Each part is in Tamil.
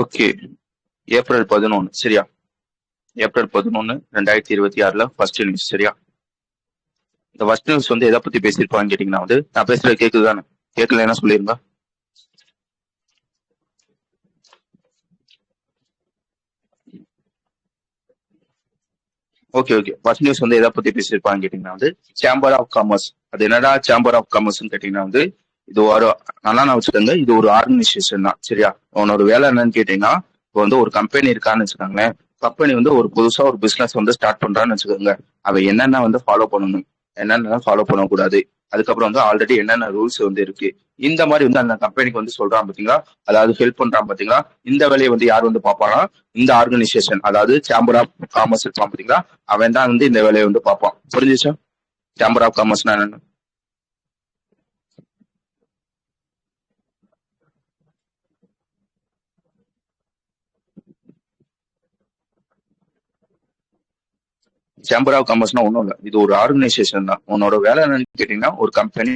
ஓகே. ஏப்ரல் 11 சரியா? ஏப்ரல் 11 2026 ஃபர்ஸ்ட் நியூஸ் சரியா? இந்த ஃபர்ஸ்ட் நியூஸ் வந்து எதை பத்தி பேசியிருப்பான்னு கேட்டீங்கன்னா வந்து நான் பேசுறது கேக்குது தானே? கேட்கலன்னா சொல்லிருங்க. Okay okay. ஃபர்ஸ்ட் நியூஸ் வந்து எதை பத்தி பேசியிருப்பான்னு கேட்டீங்கன்னா வந்து சேம்பர் ஆஃப் காமர்ஸ். அது என்னடா சேம்பர் ஆஃப் காமர்ஸ்னு கேட்டீங்கன்னா வந்து இது ஒரு நல்லா நான் வச்சுக்கோங்க, இது ஒரு ஆர்கனைசேஷன் தான் சரியா? உன்னோட வேலை என்னன்னு கேட்டீங்கன்னா இப்போ வந்து ஒரு கம்பெனி இருக்கான்னு வச்சுக்கோங்களேன். கம்பெனி வந்து ஒரு புதுசா ஒரு பிசினஸ் வந்து ஸ்டார்ட் பண்றான்னு வச்சுக்கோங்க. அவ என்னென்ன வந்து ஃபாலோ பண்ணணும், என்னென்ன ஃபாலோ பண்ணக்கூடாது, அதுக்கப்புறம் வந்து ஆல்ரெடி என்னென்ன ரூல்ஸ் வந்து இருக்கு, இந்த மாதிரி வந்து அந்த கம்பெனிக்கு வந்து சொல்றான் பாத்தீங்களா? அதாவது ஹெல்ப் பண்றான் பாத்தீங்களா? இந்த வேலையை வந்து யார் வந்து பாப்பானா? இந்த ஆர்கனைசேஷன், அதாவது சேம்பர் ஆஃப் காமர்ஸ் இருப்பான் பாத்தீங்களா? அவன் தான் வந்து இந்த வேலையை வந்து பார்ப்பான். புரிஞ்சுச்சா? சேம்பர் ஆஃப் காமர்ஸ்னா என்னன்னு? சேம்பர் ஆஃப் காமர்ஸ்னா ஒன்றும் இல்லை, இது ஒரு ஆர்கனைசேஷன் தான். உன்னோட வேலை என்னன்னு கேட்டீங்கன்னா ஒரு கம்பெனி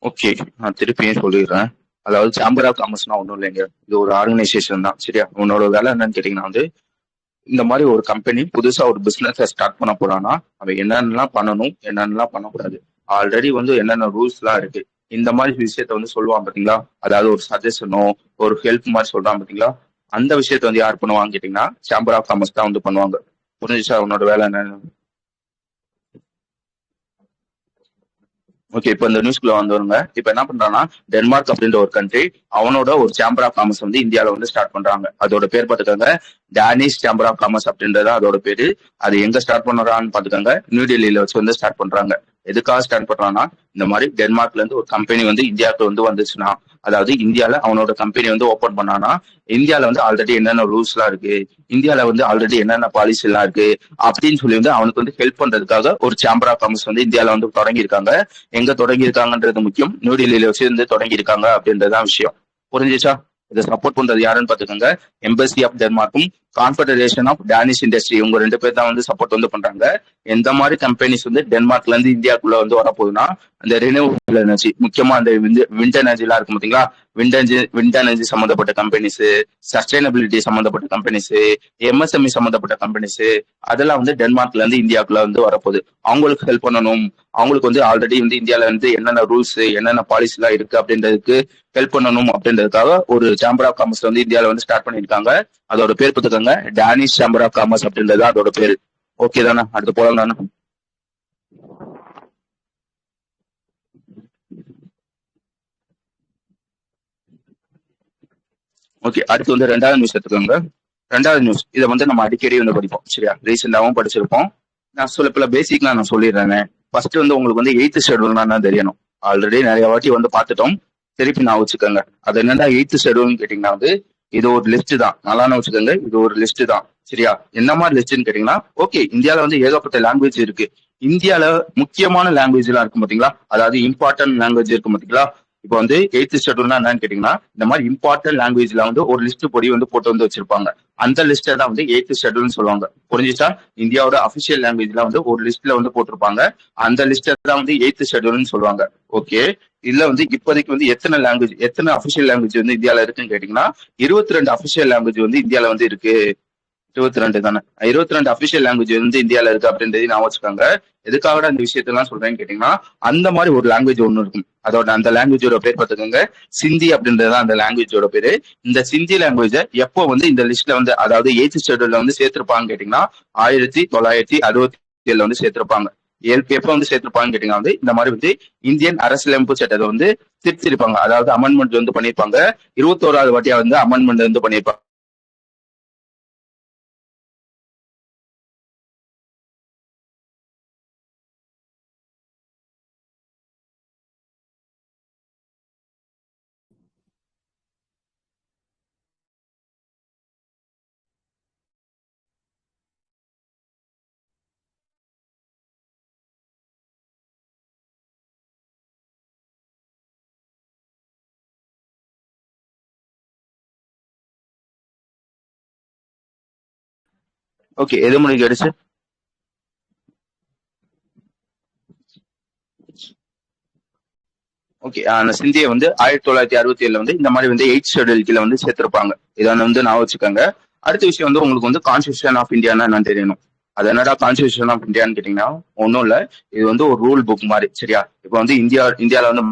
ஓகே. நான் திருப்பியும் சொல்லிடுறேன். அதாவது சேம்பர் ஆஃப் காமர்ஸ்னா ஒன்றும் இல்லைங்க, இது ஒரு ஆர்கனைசேஷன் தான் சரியா? உன்னோட வேலை என்னன்னு கேட்டீங்கன்னா வந்து இந்த மாதிரி ஒரு கம்பெனி புதுசா ஒரு பிசினஸ் ஸ்டார்ட் பண்ண போறான்னா அவன் என்னென்னலாம் பண்ணணும், என்னென்னலாம் பண்ணக்கூடாது, ஆல்ரெடி வந்து என்னென்ன ரூல்ஸ் எல்லாம் இருக்கு, இந்த மாதிரி விஷயத்த வந்து சொல்லுவான் பாத்தீங்களா? அதாவது ஒரு சஜஷனோ ஒரு ஹெல்ப் மாதிரி சொல்றான் பாத்தீங்களா? அந்த விஷயத்த வந்து யார் பண்ணுவாங்க கேட்டீங்கன்னா சேம்பர் ஆஃப் காமர்ஸ் தான் வந்து பண்ணுவாங்க. புரிஞ்சுச்சா உன்னோட வேலை என்ன? ஓகே. இப்போ இந்த நியூஸ்க்குள்ள வந்துருங்க. இப்போ என்ன பண்றான்னா டென்மார்க் அப்படின்ற ஒரு கண்ட்ரி அவனோட ஒரு சேம்பர் ஆஃப் காமர்ஸ் வந்து இந்தியாவில வந்து ஸ்டார்ட் பண்றாங்க. அதோட பேர் பார்த்துக்கோங்க, டேனிஷ் சேம்பர் ஆஃப் காமர்ஸ் அப்படின்றத அதோட பேரு. அது எங்க ஸ்டார்ட் பண்றான்னு பாத்துக்கோங்க, நியூ டெல்லியில வச்சு வந்து ஸ்டார்ட் பண்றாங்க. எதுக்காக ஸ்டார்ட் பண்றான்னா இந்த மாதிரி டென்மார்க்ல இருந்து ஒரு கம்பெனி வந்து இந்தியாவுக்கு வந்து வந்துச்சுன்னா, அதாவது இந்தியால அவனோட கம்பெனி வந்து ஓபன் பண்ணானா இந்தியால வந்து ஆல்ரெடி என்னென்ன ரூல்ஸ் எல்லாம் இருக்கு, இந்தியால வந்து ஆல்ரெடி என்னென்ன பாலிசி எல்லாம் இருக்கு அப்படின்னு சொல்லி வந்து அவனுக்கு வந்து ஹெல்ப் பண்றதுக்காக ஒரு சேம்பர் ஆஃப் காமர்ஸ் வந்து இந்தியால வந்து தொடங்கி இருக்காங்க. எங்க தொடங்கி இருக்காங்கன்றது முக்கியம், நியூ டெல்லியில வச்சு இருந்து தொடங்கி இருக்காங்க அப்படின்றதுதான் விஷயம். புரிஞ்சுச்சா? இதை சப்போர்ட் பண்றது யாருன்னு பாத்துக்கோங்க, எம்பசி ஆஃப் டென்மார்க்கும் கான்ஃபெடரேஷன் ஆஃப் டேனிஷ் இண்டஸ்ட்ரி, இவங்க ரெண்டு பேர் தான் வந்து சப்போர்ட் வந்து பண்றாங்க. எந்த மாதிரி கம்பெனிஸ் வந்து டென்மார்க்ல இருந்து இந்தியாக்குள்ள வந்து வரப்போகுதுன்னா அந்த ரினியூவபிள் எனர்ஜி, முக்கியமா அந்த விண்ட் எனர்ஜி எல்லாம் இருக்கும் பாத்தீங்களா? விண்ட் எனர்ஜி சம்பந்தப்பட்ட கம்பெனிஸ், சஸ்டைனபிலிட்டி சம்பந்தப்பட்ட கம்பெனிஸ், எம்எஸ்எம்இ சம்பந்தப்பட்ட கம்பெனிஸ், அதெல்லாம் வந்து டென்மார்க்ல இருந்து இந்தியாக்குள்ள வந்து வரப்போகுது. அவங்களுக்கு ஹெல்ப் பண்ணணும், அவங்களுக்கு வந்து ஆல்ரெடி வந்து இந்தியால வந்து என்னென்ன ரூல்ஸ் என்னென்ன பாலிசி எல்லாம் இருக்கு அப்படின்றதுக்கு ஹெல்ப் பண்ணணும் அப்படின்றதுக்காக ஒரு சேம்பர் ஆஃப் காமர்ஸ் வந்து இந்தியாவில வந்து ஸ்டார்ட் பண்ணிருக்காங்க. அதோட பேர் பார்த்துக்கோங்க, டேனிஷ் சேம்பர் ஆஃப் காமர்ஸ் அப்படின்றது அதோட பேரு. ஓகே தானே? அடுத்து போலாம் தானே? ஓகே. அடுத்து வந்து ரெண்டாவது நியூஸ் எடுத்துக்கோங்க. ரெண்டாவது நியூஸ் இதை வந்து நம்ம அடிக்கடி வந்து படிப்போம் சரியா? ரீசெண்டாவும் படிச்சிருப்போம். நான் சொல்ல பல பேசிக்லாம் நான் சொல்லிடுறேன். ஃபர்ஸ்ட் வந்து உங்களுக்கு வந்து எய்த் ஷெடியூல்னா தான் தெரியணும். ஆல்ரெடி நிறைய வாட்டி வந்து பார்த்துட்டோம். திருப்பி நான் வச்சுக்கோங்க, அது என்னடா எய்த் ஷெடியூல்னு கேட்டீங்கன்னா வந்து இது ஒரு லிஸ்ட் தான். நல்லா வச்சுக்கோங்க, இது ஒரு லிஸ்ட் தான் சரியா? என்ன மாதிரி லிஸ்ட்னு கேட்டீங்கன்னா, ஓகே இந்தியாவில வந்து ஏகப்பட்ட லாங்குவேஜ் இருக்கு. இந்தியால முக்கியமான லாங்குவேஜ் எல்லாம் இருக்கும் பாத்தீங்களா? அதாவது இம்பார்ட்டன்ட் லாங்குவேஜ் இருக்கும் பாத்தீங்களா? இப்போ வந்து எய்த் ஷெட்யூல்னா என்னன்னு கேட்டீங்கன்னா இந்த மாதிரி இம்பார்ட்டன்ட் லாங்குவேஜ்ல வந்து ஒரு லிஸ்ட் பொடி வந்து போட்டு வந்து வச்சிருப்பாங்க. அந்த லிஸ்ட்டை தான் வந்து எய்த் ஷெட்யூல்னு சொல்லுவாங்க. புரிஞ்சுச்சா? இந்தியாவோட அபிஷியல் லாங்குவேஜ்ல வந்து ஒரு லிஸ்ட்ல வந்து போட்டிருப்பாங்க. அந்த லிஸ்ட்டை தான் வந்து எய்த் ஷெட்யூல்னு சொல்லுவாங்க. ஓகே. இதுல வந்து இப்போதைக்கு வந்து எத்தனை லாங்குவேஜ், எத்தனை அபிஷியல் லாங்குவேஜ் வந்து இந்தியாவில இருக்குன்னு கேட்டீங்கன்னா 22 அபிஷியல் லாங்குவேஜ் வந்து இந்தியாவில வந்து இருக்கு. 22 தானே? 22 அபிஷியல் லாங்குவேஜ் வந்து இந்தியால இருக்கு அப்படின்றதை நான் வச்சுக்கோங்க. எதுக்காக அந்த விஷயத்தெல்லாம் சொல்றேன்னு கேட்டீங்கன்னா அந்த மாதிரி ஒரு லாங்குவேஜ் ஒன்று இருக்கும். அதோட அந்த லாங்குவேஜோட பேர் பார்த்துக்கோங்க, சிந்தி அப்படின்றதுதான் அந்த லாங்குவேஜோட பேரு. இந்த சிந்தி லாங்குவேஜ எப்போ வந்து இந்த லிஸ்ட்ல வந்து அதாவது எய்த் ஷெட்யூல்ல வந்து சேர்த்திருப்பாங்கன்னு கேட்டீங்கன்னா 1967 வந்து சேர்த்திருப்பாங்க. எப்ப வந்து சேர்த்திருப்பாங்கன்னு கேட்டீங்கன்னா வந்து இந்த மாதிரி வந்து இந்தியன் அரசியலமைப்பு சட்டத்தை வந்து திருத்திருப்பாங்க. அதாவது அமெண்ட்மெண்ட் வந்து பண்ணிருப்பாங்க. 21வது வாட்டியா வந்து அமெண்ட்மெண்ட் வந்து பண்ணிருப்பாங்க. ஓகே, எது மணிக்கு அடிச்சு? ஓகே, அந்த சிந்தியை வந்து 1967 வந்து இந்த மாதிரி வந்து 8th ஷெட்யூல் கீழ வந்து சேர்த்திருப்பாங்க. இதை வந்து நான் வச்சுக்கோங்க. அடுத்த விஷயம் வந்து உங்களுக்கு வந்து கான்ஸ்டியூஷன் ஆஃப் இந்தியான்னா என்னன்னு தெரியணும். அது என்னடா கான்ஸ்டியூஷன் ஆஃப் இந்தியான்னு கேட்டீங்கன்னா ஒன்றும் இல்லை, இது வந்து ஒரு ரூல் புக் மாதிரி. சரியா? இப்போ வந்து இந்தியாவில் வந்து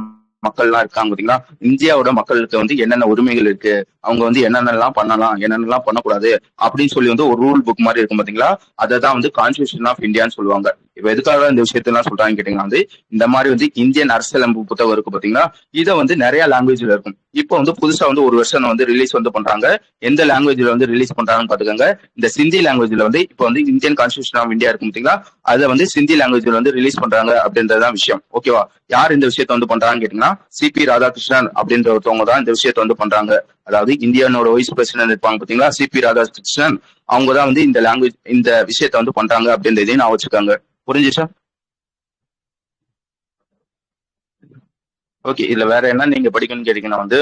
மக்கள்லாம் இருக்காங்க பாத்தீங்களா, இந்தியாவோட மக்களுக்கு வந்து என்னென்ன உரிமைகள் இருக்கு, அவங்க வந்து என்னென்னலாம் பண்ணலாம், என்னென்னலாம் பண்ணக்கூடாது அப்படின்னு சொல்லி வந்து ஒரு ரூல் புக் மாதிரி இருக்கும் பாத்தீங்களா, அதை தான் வந்து கான்ஸ்டியூஷன் ஆஃப் இந்தியான்னு சொல்லுவாங்க. இப்ப எதுக்காக இந்த விஷயத்தெல்லாம் சொல்றாங்கன்னு கேட்டீங்கன்னா வந்து இந்த மாதிரி வந்து இந்தியன் அரசியலமைப்பு புத்தகம் இருக்கு பாத்தீங்களா, இதை வந்து நிறைய லாங்குவேஜ்ல இருக்கும். இப்போ வந்து புதுசா வந்து ஒரு வருஷம் வந்து ரிலீஸ் வந்து பண்றாங்க. எந்த லாங்குவேஜ்ல வந்து ரிலீஸ் பண்றாங்கன்னு பாத்துக்கோங்க. இந்த சிந்தி லாங்குவேஜ்ல வந்து இப்போ வந்து இந்தியன் கான்ஸ்டியூஷன் ஆஃப் இந்தியா இருக்கும் பாத்தீங்களா, அதை வந்து சிந்தி லாங்குவேஜ்ல வந்து ரிலீஸ் பண்றாங்க அப்படின்றதான் விஷயம். ஓகேவா? யார் இந்த விஷயத்த வந்து பண்றாங்கன்னு கேட்டீங்கன்னா சிபி ராதாகிருஷ்ணன் அப்படின்ற ஒருத்தவங்க தான் இந்த விஷயத்த வந்து பண்றாங்க. அதாவது இந்தியானோட வைஸ் பிரசிடென்ட் இருப்பாங்க பாத்தீங்களா, சிபி ராதாகிருஷ்ணன், அவங்க தான் வந்து இந்த லாங்குவேஜ் இந்த விஷயத்த வந்து பண்றாங்க அப்படின்றதையும் நான் வச்சுக்காங்க. புரிஞ்சுச்சா? ஓகே, இதுல வேற என்ன நீங்க படிக்கணும்னு கேட்டீங்கன்னா வந்து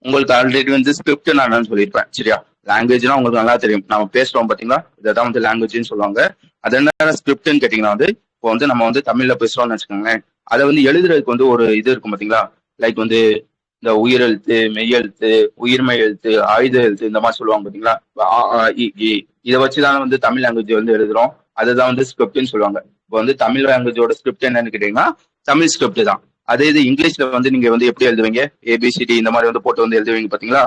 உங்களுக்கு ஆல்ரெடி வந்து ஸ்கிரிப்ட் நான் என்னன்னு சொல்லியிருப்பேன். சரியா? லாங்குவேஜ்னா உங்களுக்கு நல்லா தெரியும். நம்ம பேசுறோம் பாத்தீங்களா, இதான் வந்து லாங்குவேஜ்னு சொல்லுவாங்க. அது என்ன ஸ்கிரிப்ட்னு கேட்டீங்கன்னா வந்து இப்போ வந்து நம்ம வந்து தமிழ்ல பேசுறோம்னு வச்சுக்கோங்களேன், அதை வந்து எழுதுறதுக்கு வந்து ஒரு இது இருக்கும் பாத்தீங்களா, லைக் வந்து இந்த உயிரெழுத்து, மெய்யெழுத்து, உயிர்மெய் எழுத்து, ஆயுத எழுத்து, இந்த மாதிரி சொல்லுவாங்க பாத்தீங்களா. ஆ, ஆ, இ. இதை வச்சுதான் வந்து தமிழ் லாங்குவேஜ் வந்து எழுதுறோம். அதுதான் வந்து ஸ்கிரிப்ட்னு சொல்லுவாங்க. இப்போ வந்து தமிழ் லாங்குவேஜோட ஸ்கிரிப்ட் என்னன்னு கேட்டீங்கன்னா தமிழ் ஸ்கிரிப்ட் தான். அதே இது இங்கிலீஷ்ல வந்து நீங்க வந்து எப்படி எழுதுவீங்க, ஏபிசிடி இந்த மாதிரி வந்து போட்டு வந்து எழுதுவீங்க பாத்தீங்களா,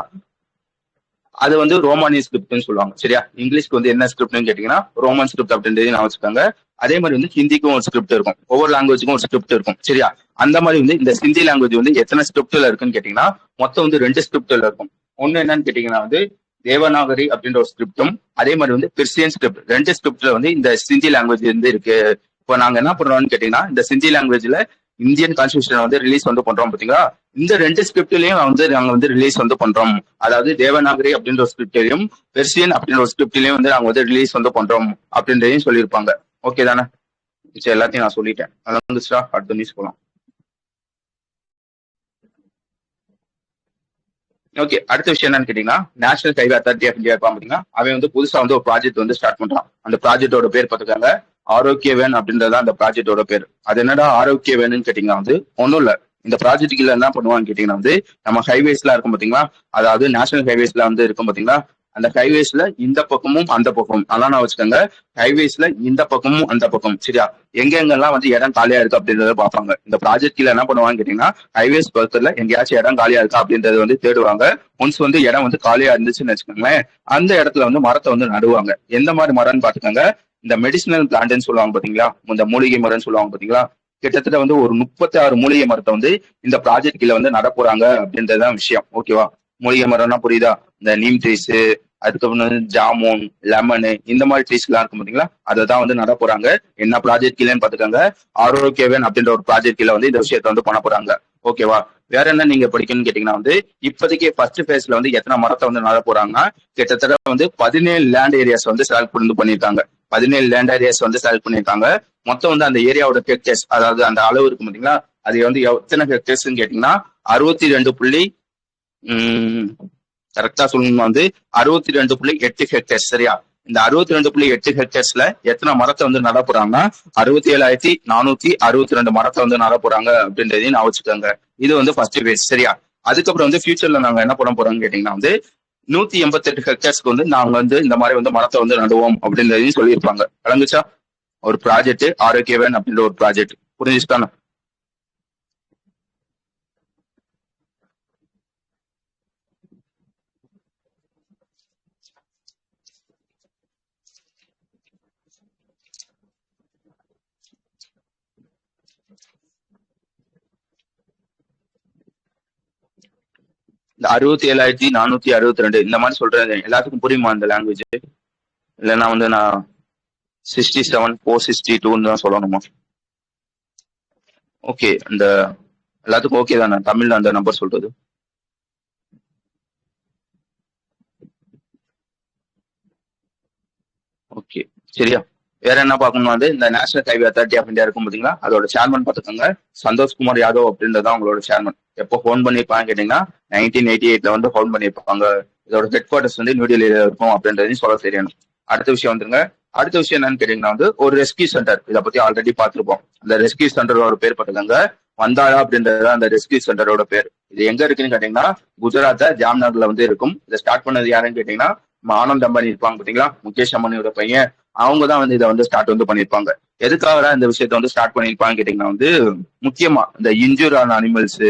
அது வந்து ரோமானிய ஸ்கிரிப்ட்னு சொல்லுவாங்க. சரியா? இங்கிலீஷ்க்கு வந்து என்ன ஸ்கிரிப்ட்னு கேட்டீங்கன்னா ரோமன் ஸ்கிரிப்ட் அப்படின்றதையும் நான் வச்சுக்கோங்க. அதே மாதிரி வந்து ஹிந்திக்கும் ஒரு ஸ்கிரிப்ட் இருக்கும், ஒவ்வொரு லாங்குவேஜுக்கும் ஒரு ஸ்கிரிப்ட் இருக்கும். சரியா? அந்த மாதிரி வந்து இந்த சிந்தி லாங்குவேஜ் வந்து எத்தனை ஸ்கிரிப்ட்ல இருக்குன்னு கேட்டீங்கன்னா மொத்தம் வந்து 2 ஸ்கிரிப்ட்ல இருக்கும். ஒன்னு என்னன்னு கேட்டீங்கன்னா வந்து தேவநாகரி அப்படின்ற ஒரு ஸ்கிரிப்டும், அதே மாதிரி வந்து பெர்சியன் ஸ்கிரிப்ட், 2 ஸ்கிரிப்ட்ல வந்து இந்த சிந்தி லாங்குவேஜ் வந்து இருக்கு. இப்போ நாங்க என்ன பண்றோம்னு கேட்டீங்கன்னா இந்த சிந்தி லாங்குவேஜ்ல இந்தியன் கான்ஸ்டியூஷன் வந்து ரிலீஸ் வந்து பண்றோம் பாத்தீங்களா, இந்த 2 ஸ்கிரிப்ட்லயும் வந்து நாங்க வந்து ரிலீஸ் வந்து பண்றோம். அதாவது தேவநாகரி அப்படின்ற ஒரு ஸ்கிரிப்ட்லயும் பெர்சியன் அப்படின்ற ஒரு ஸ்கிரிப்ட்லயும் வந்து நாங்க வந்து ரிலீஸ் வந்து பண்றோம் அப்படின்றதையும் சொல்லியிருப்பாங்க. ஓகே தானே? சரி, எல்லாத்தையும் நான் சொல்லிட்டேன். அதான் வந்துச்சுடா, அடுத்த நியூஸ் போலாம். ஓகே, அடுத்த விஷயம் என்னன்னு கேட்டீங்கன்னா national highway authority of India இருப்பான் பாத்தீங்கன்னா, அவன் வந்து புதுசா வந்து ஒரு ப்ராஜெக்ட் வந்து ஸ்டார்ட் பண்றான். அந்த ப்ராஜெக்டோட பேர் பார்த்துக்காங்க, ஆரோக்கியவேன் அப்படின்றதான் அந்த ப்ராஜெக்டோட பேர். அது என்னடா ஆரோக்கியவேன்னு கேட்டீங்கன்னா வந்து ஒன்றும் இல்ல, இந்த ப்ராஜெக்ட்ல என்ன பண்ணுவான்னு கேட்டீங்கன்னா வந்து நம்ம ஹைவேஸ்லாம் இருக்கும் பாத்தீங்களா, அதாவது நேஷனல் ஹைவேஸ்ல வந்து இருக்கும் பாத்தீங்களா, அந்த ஹைவேஸ்ல இந்த பக்கமும் அந்த பக்கமும் நல்லா நான் வச்சுக்கோங்க, ஹைவேஸ்ல இந்த பக்கமும் அந்த பக்கம். சரியா? எங்க எங்கெல்லாம் வந்து இடம் காலியா இருக்கு அப்படின்றத பார்ப்பாங்க. இந்த ப்ராஜெக்ட் கீழ என்ன பண்ணுவாங்க கேட்டீங்கன்னா ஹைவேஸ் பக்கத்துல எங்கேயாச்சும் இடம் காலியா இருக்கா அப்படின்றத வந்து தேடுவாங்க. ஒன்ஸ் வந்து இடம் வந்து காலியா இருந்துச்சுன்னு வச்சுக்கோங்களேன், அந்த இடத்துல வந்து மரத்தை வந்து நடுவாங்க. எந்த மாதிரி மரம்னு பாத்துக்கோங்க, இந்த மெடிசினல் பிளான்ட்னு சொல்லுவாங்க பாத்தீங்களா, இந்த மூலிகை மரம்னு சொல்லுவாங்க பாத்தீங்களா, கிட்டத்தட்ட வந்து ஒரு 36 மூலிகை மரத்தை வந்து இந்த ப்ராஜெக்ட் கீழ வந்து நட போறாங்க அப்படின்றதுதான் விஷயம். ஓகேவா? மூலிகை மரம்னா புரியுதா? இந்த நீம் ட்ரீஸ், அதுக்கப்புறம் வந்து ஜாமுன், லெமனு, இந்த மாதிரி ட்ரீஸ் எல்லாம் இருக்கும் பாத்தீங்களா, அதை தான் வந்து நட போறாங்க. என்ன ப்ராஜெக்ட் கீழன்னு பாத்துக்கோங்க, ஆரோக்கியவன் அப்படின்ற ஒரு ப்ராஜெக்ட் கீழ வந்து இந்த விஷயத்த வந்து பண்ண போறாங்க. ஓகேவா? வேற என்ன நீங்க படிக்கணும்னு கேட்டீங்கன்னா வந்து இப்போதைக்கு ஃபர்ஸ்ட் ஃபேஸ்ல வந்து எத்தனை மரத்தை வந்து நட போறாங்கன்னா கிட்டத்தட்ட வந்து 17 லேண்ட் ஏரியாஸ் வந்து செலக்ட் பண்ணி பண்ணிருக்காங்க. 17 லேண்ட் ஏரியாஸ் வந்து செலக்ட் பண்ணிருக்காங்க. மொத்தம் வந்து அந்த ஏரியாவோட ஹெக்டேர்ஸ், அதாவது அந்த அளவு இருக்கு பாத்தீங்களா, அது வந்து எத்தனை ஹெக்டேர்ஸ் கேட்டீங்கன்னா 62 கரெக்டா சொல்லணும்னா வந்து 62.8 ஹெக்டேர்ஸ். சரியா? இந்த 62.8 ஹெக்டேர்ஸ்ல எத்தனை மரத்தை வந்து நட போறாங்கன்னா 67,462 மரத்தை வந்து நட போறாங்க அப்படின்றதையும் நான் வச்சுக்கோங்க. இது வந்து ஃபர்ஸ்ட் பேஸ். சரியா? அதுக்கப்புறம் வந்து ஃபியூச்சர்ல நாங்க என்ன பண்ண போறோம்னு கேட்டீங்கன்னா வந்து 188 ஹெக்டேர்ஸ்க்கு வந்து நாங்க வந்து இந்த மாதிரி வந்து மரத்தை வந்து நடுவோம் அப்படின்றதையும் சொல்லியிருப்பாங்க. விளங்குச்சா? ஒரு ப்ராஜெக்ட் ஆரோக்கியவன் அப்படின்ற ஒரு ப்ராஜெக்ட். புரிஞ்சுச்சுட்டானா? இந்த 67,462 இந்த மாதிரி சொல்றது எல்லாத்துக்கும் புரியுமா இந்த லாங்குவேஜ்? இல்லைன்னா வந்து நான் 67,462 தான் சொல்லணுமா? ஓகே, இந்த எல்லாத்துக்கும் ஓகே தானே தமிழ்ல அந்த நம்பர் சொல்றது? ஓகே, சரியா? வேற என்ன பார்க்கணும் வந்து இந்த national highway authority of India இருக்கும் பாத்தீங்களா, அதோட சேர்மன் பார்த்துக்கோங்க, சந்தோஷ்குமார் யாதவ் அப்படின்றதான் அவங்களோட சேர்மன். எப்போ ஃபோன் பண்ணியிருப்பாங்க கேட்டீங்கன்னா 1988 வந்து ஃபோன் பண்ணியிருப்பாங்க. இதோட ஹெட் குவார்டர்ஸ் வந்து நியூ டெல்லியில இருக்கும் அப்படின்றதையும் சொல்ல தெரியணும். அடுத்த விஷயம் வந்துருங்க. அடுத்த விஷயம் என்னன்னு கேட்டீங்கன்னா வந்து ஒரு ரெஸ்கியூ சென்டர். இதை பத்தி ஆல்ரெடி பார்த்திருப்போம். அந்த ரெஸ்கியூ சென்டரோட பேர் பார்த்துக்கங்க, வந்தாரா அப்படின்றது அந்த ரெஸ்கியூ சென்டரோட பேர். இது எங்க இருக்குன்னு கேட்டீங்கன்னா குஜராத்ல ஜாம்நகர்ல வந்து இருக்கும். இதை ஸ்டார்ட் பண்ணது யாருன்னு கேட்டீங்கன்னா ஆனந்த் அம்பானி இருப்பாங்க பாத்தீங்களா, முகேஷ் அம்பானியோட பையன். அவங்க தான் வந்து இதை வந்து ஸ்டார்ட் வந்து பண்ணியிருப்பாங்க. எதுக்காக இந்த விஷயத்த வந்து ஸ்டார்ட் பண்ணியிருப்பாங்க கேட்டீங்கன்னா வந்து முக்கியமா இந்த இன்ஜூர் ஆன அனிமல்ஸ்,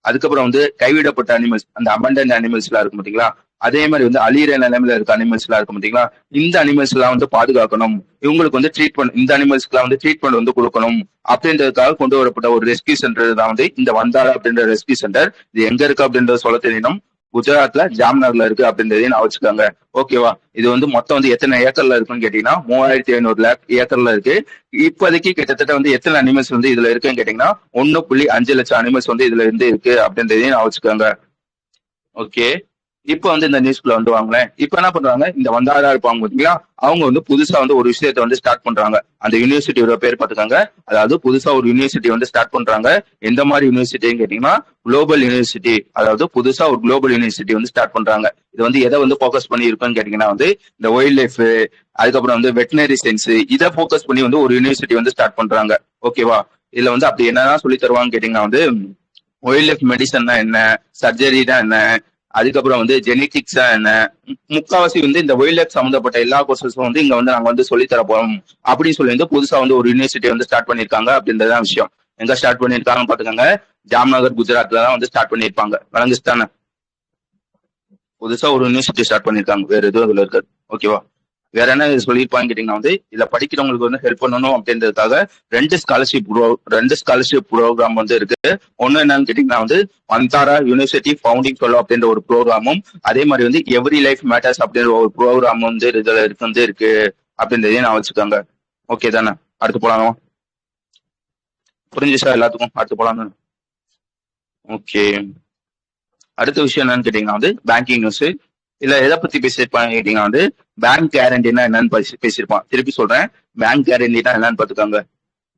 அதுக்கப்புறம் வந்து கைவிடப்பட்ட அனிமல்ஸ், அந்த அபண்டன்ட் அனிமல்ஸ் எல்லாம் இருக்கும் பாத்தீங்களா, அதே மாதிரி வந்து அழியிற நிலைமையில இருக்க அனிமல்ஸ் எல்லாம் இருக்கும் பாத்தீங்களா, இந்த அனிமல்ஸ் எல்லாம் வந்து பாதுகாக்கணும், இவங்களுக்கு வந்து ட்ரீட்மெண்ட், இந்த அனிமல்ஸ்க்கு எல்லாம் வந்து ட்ரீட்மெண்ட் வந்து கொடுக்கணும் அப்படின்றதுக்காக கொண்டு வரப்பட்ட ஒரு ரெஸ்கியூ சென்டர் தான் வந்து இந்த வந்தாரா அப்படின்ற ரெஸ்கியூ சென்டர். இது எங்க இருக்கு அப்படின்றத சொல்ல தெரியணும். குஜராத்ல ஜாம்நகர்ல இருக்கு அப்படின்றதையும் நான் வச்சுக்கோங்க. ஓகேவா? இது வந்து மொத்தம் வந்து எத்தனை ஏக்கர்ல இருக்குன்னு கேட்டீங்கன்னா 3500 ஏக்கர்ல இருக்கு. இப்போதைக்கு கிட்டத்தட்ட வந்து எத்தனை அனிமல்ஸ் வந்து இதுல இருக்குன்னு கேட்டீங்கன்னா 1.5 லட்சம் அனிமல்ஸ் வந்து இதுல இருந்து இருக்கு அப்படின்றதையும் நான் வச்சுக்கோங்க. ஓகே, இப்ப வந்து இந்த நியூஸ்குள்ள வந்து வாங்களேன். இப்ப என்ன பண்றாங்க, இந்த வந்தாரா இருப்பாங்க பாத்தீங்களா, அவங்க வந்து புதுசா வந்து ஒரு விஷயத்த வந்து ஸ்டார்ட் பண்றாங்க. அந்த யூனிவர்சிட்டியோட பேர் பாத்துக்காங்க. அதாவது புதுசா ஒரு யூனிவர்சிட்டி வந்து ஸ்டார்ட் பண்றாங்க. எந்த மாதிரி யூனிவர்சிட்டின்னு கேட்டீங்கன்னா குளோபல் யூனிவர்சிட்டி. அதாவது புதுசா ஒரு குளோபல் யூனிவர்சிட்டி வந்து ஸ்டார்ட் பண்றாங்க. இது வந்து எதை வந்து போக்கஸ் பண்ணி இருக்குன்னு கேட்டீங்கன்னா வந்து இந்த வைல்ட் லைஃப், அதுக்கப்புறம் வந்து வெட்டினரி சயின்ஸ், இதை போக்கஸ் பண்ணி வந்து ஒரு யூனிவர்சிட்டி வந்து ஸ்டார்ட் பண்றாங்க. ஓகேவா? இதுல வந்து அப்படி என்னதான் சொல்லி தருவாங்கன்னு கேட்டீங்கன்னா வந்து வைல்ட் லைஃப் மெடிசன்னா என்ன, சர்ஜரி தான் என்ன, அதுக்கப்புறம் வந்து ஜெனெடிக்ஸ் என்ன, முக்காவாசி வந்து இந்த வைல்ட் லைஃப் சம்பந்தப்பட்ட எல்லா கோர்சஸும் வந்து இங்க வந்து நாங்க வந்து சொல்லி தர போறோம் அப்படின்னு சொல்லி வந்து புதுசா வந்து ஒரு யூனிவர்சிட்டி வந்து ஸ்டார்ட் பண்ணிருக்காங்க அப்படின்றதான் விஷயம். எங்க ஸ்டார்ட் பண்ணிருக்காங்கன்னு பாத்துக்கோங்க, ஜாம்நகர் குஜராத்ல தான் வந்து ஸ்டார்ட் பண்ணிருப்பாங்க. வழங்குஸ்தானே புதுசா ஒரு யூனிவர்சிட்டி ஸ்டார்ட் பண்ணிருக்காங்க, வேற எதுவும் அதுல இருக்காது. ஓகேவா? வேற என்ன சொல்லியிருப்பான்னு கேட்டீங்கன்னா வந்து இதுல படிக்கிறவங்களுக்கு வந்து ஹெல்ப் பண்ணணும் அப்படின்றதுக்காக ரெண்டு ஸ்காலர்ஷிப் ப்ரோக்ராம் வந்து இருக்கு. ஒன்னு என்னன்னு கேட்டீங்கன்னா வந்து வந்தாரா யூனிவர்சிட்டி ஃபவுண்டிங் ஃபெலோ அப்படின்ற ஒரு ப்ரோக்ராமும், அதே மாதிரி வந்து எவ்ரி லைஃப் மேட்டர்ஸ் அப்படின்ற ஒரு ப்ரோக்ராம் வந்து இதுல இருக்கு அப்படின்றதையும் நான் வச்சுக்கோங்க. ஓகே தானே? அடுத்து போலாம். புரிஞ்சுச்சா எல்லாத்துக்கும்? அடுத்து போலாம். ஓகே, அடுத்த விஷயம் என்னன்னு கேட்டீங்கன்னா வந்து பேங்கிங் நியூஸ். இல்ல எதை பத்தி பேசியிருப்பாங்க கேட்டீங்கன்னா வந்து பேங்க் கேரண்டினா என்னன்னு பேசியிருப்பான். திருப்பி சொல்றேன், பேங்க் கேரண்டினா என்னன்னு பாத்துக்காங்க.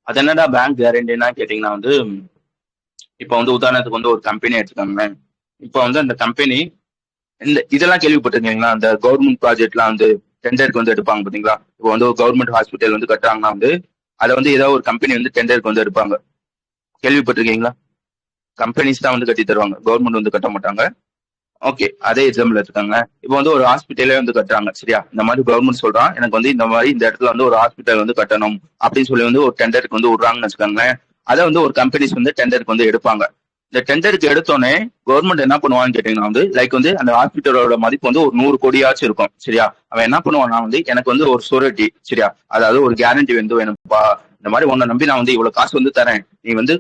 அது என்னடா பேங்க் கேரண்டினா கேட்டீங்கன்னா வந்து இப்ப வந்து உதாரணத்துக்கு வந்து ஒரு கம்பெனி எடுத்துக்காங்க. இப்ப வந்து அந்த கம்பெனி இந்த இதெல்லாம் கேள்விப்பட்டிருக்கீங்களா, அந்த கவர்மெண்ட் ப்ராஜெக்ட்லாம் வந்து டெண்டருக்கு வந்து எடுப்பாங்க பாத்தீங்களா. இப்போ வந்து ஒரு கவர்மெண்ட் ஹாஸ்பிட்டல் வந்து கட்டுறாங்கன்னா வந்து அதை வந்து ஏதாவது ஒரு கம்பெனி வந்து டெண்டருக்கு வந்து எடுப்பாங்க. கேள்விப்பட்டிருக்கீங்களா? கம்பெனிஸ் தான் வந்து கட்டி தருவாங்க, கவர்மெண்ட் வந்து கட்ட மாட்டாங்க. ஓகே, அதே எக்ஸாம்பிள் எடுத்துக்காங்க. இப்போ வந்து ஒரு ஹாஸ்பிட்டலே வந்து கட்டுறாங்க, சரியா? இந்த மாதிரி கவர்மெண்ட் சொல்றான் எனக்கு வந்து இந்த மாதிரி இந்த இடத்துல வந்து ஒரு ஹாஸ்பிட்டல் வந்து கட்டணும் அப்படின்னு சொல்லி வந்து ஒரு டெண்டருக்கு வந்து விடுறாங்கன்னு வச்சுக்கோங்களேன். அதை வந்து ஒரு கம்பெனிஸ் வந்து டெண்டருக்கு வந்து எடுப்பாங்க. இந்த டெண்டருக்கு எடுத்தோடனே கவர்மெண்ட் என்ன பண்ணுவான்னு கேட்டீங்கன்னா வந்து லைக் வந்து அந்த ஹாஸ்பிட்டலோட மதிப்பு வந்து ஒரு 100 கோடியாச்சும் இருக்கும், சரியா? அவன் என்ன பண்ணுவான்னா வந்து எனக்கு வந்து ஒரு சூரிட்டி, சரியா, அதாவது ஒரு கேரண்டி வந்து வேணும்ப்பா, இந்த மாதிரி உன்னை நம்பி நான் வந்து இவ்வளவு காசு வந்து தரேன், நீ வந்து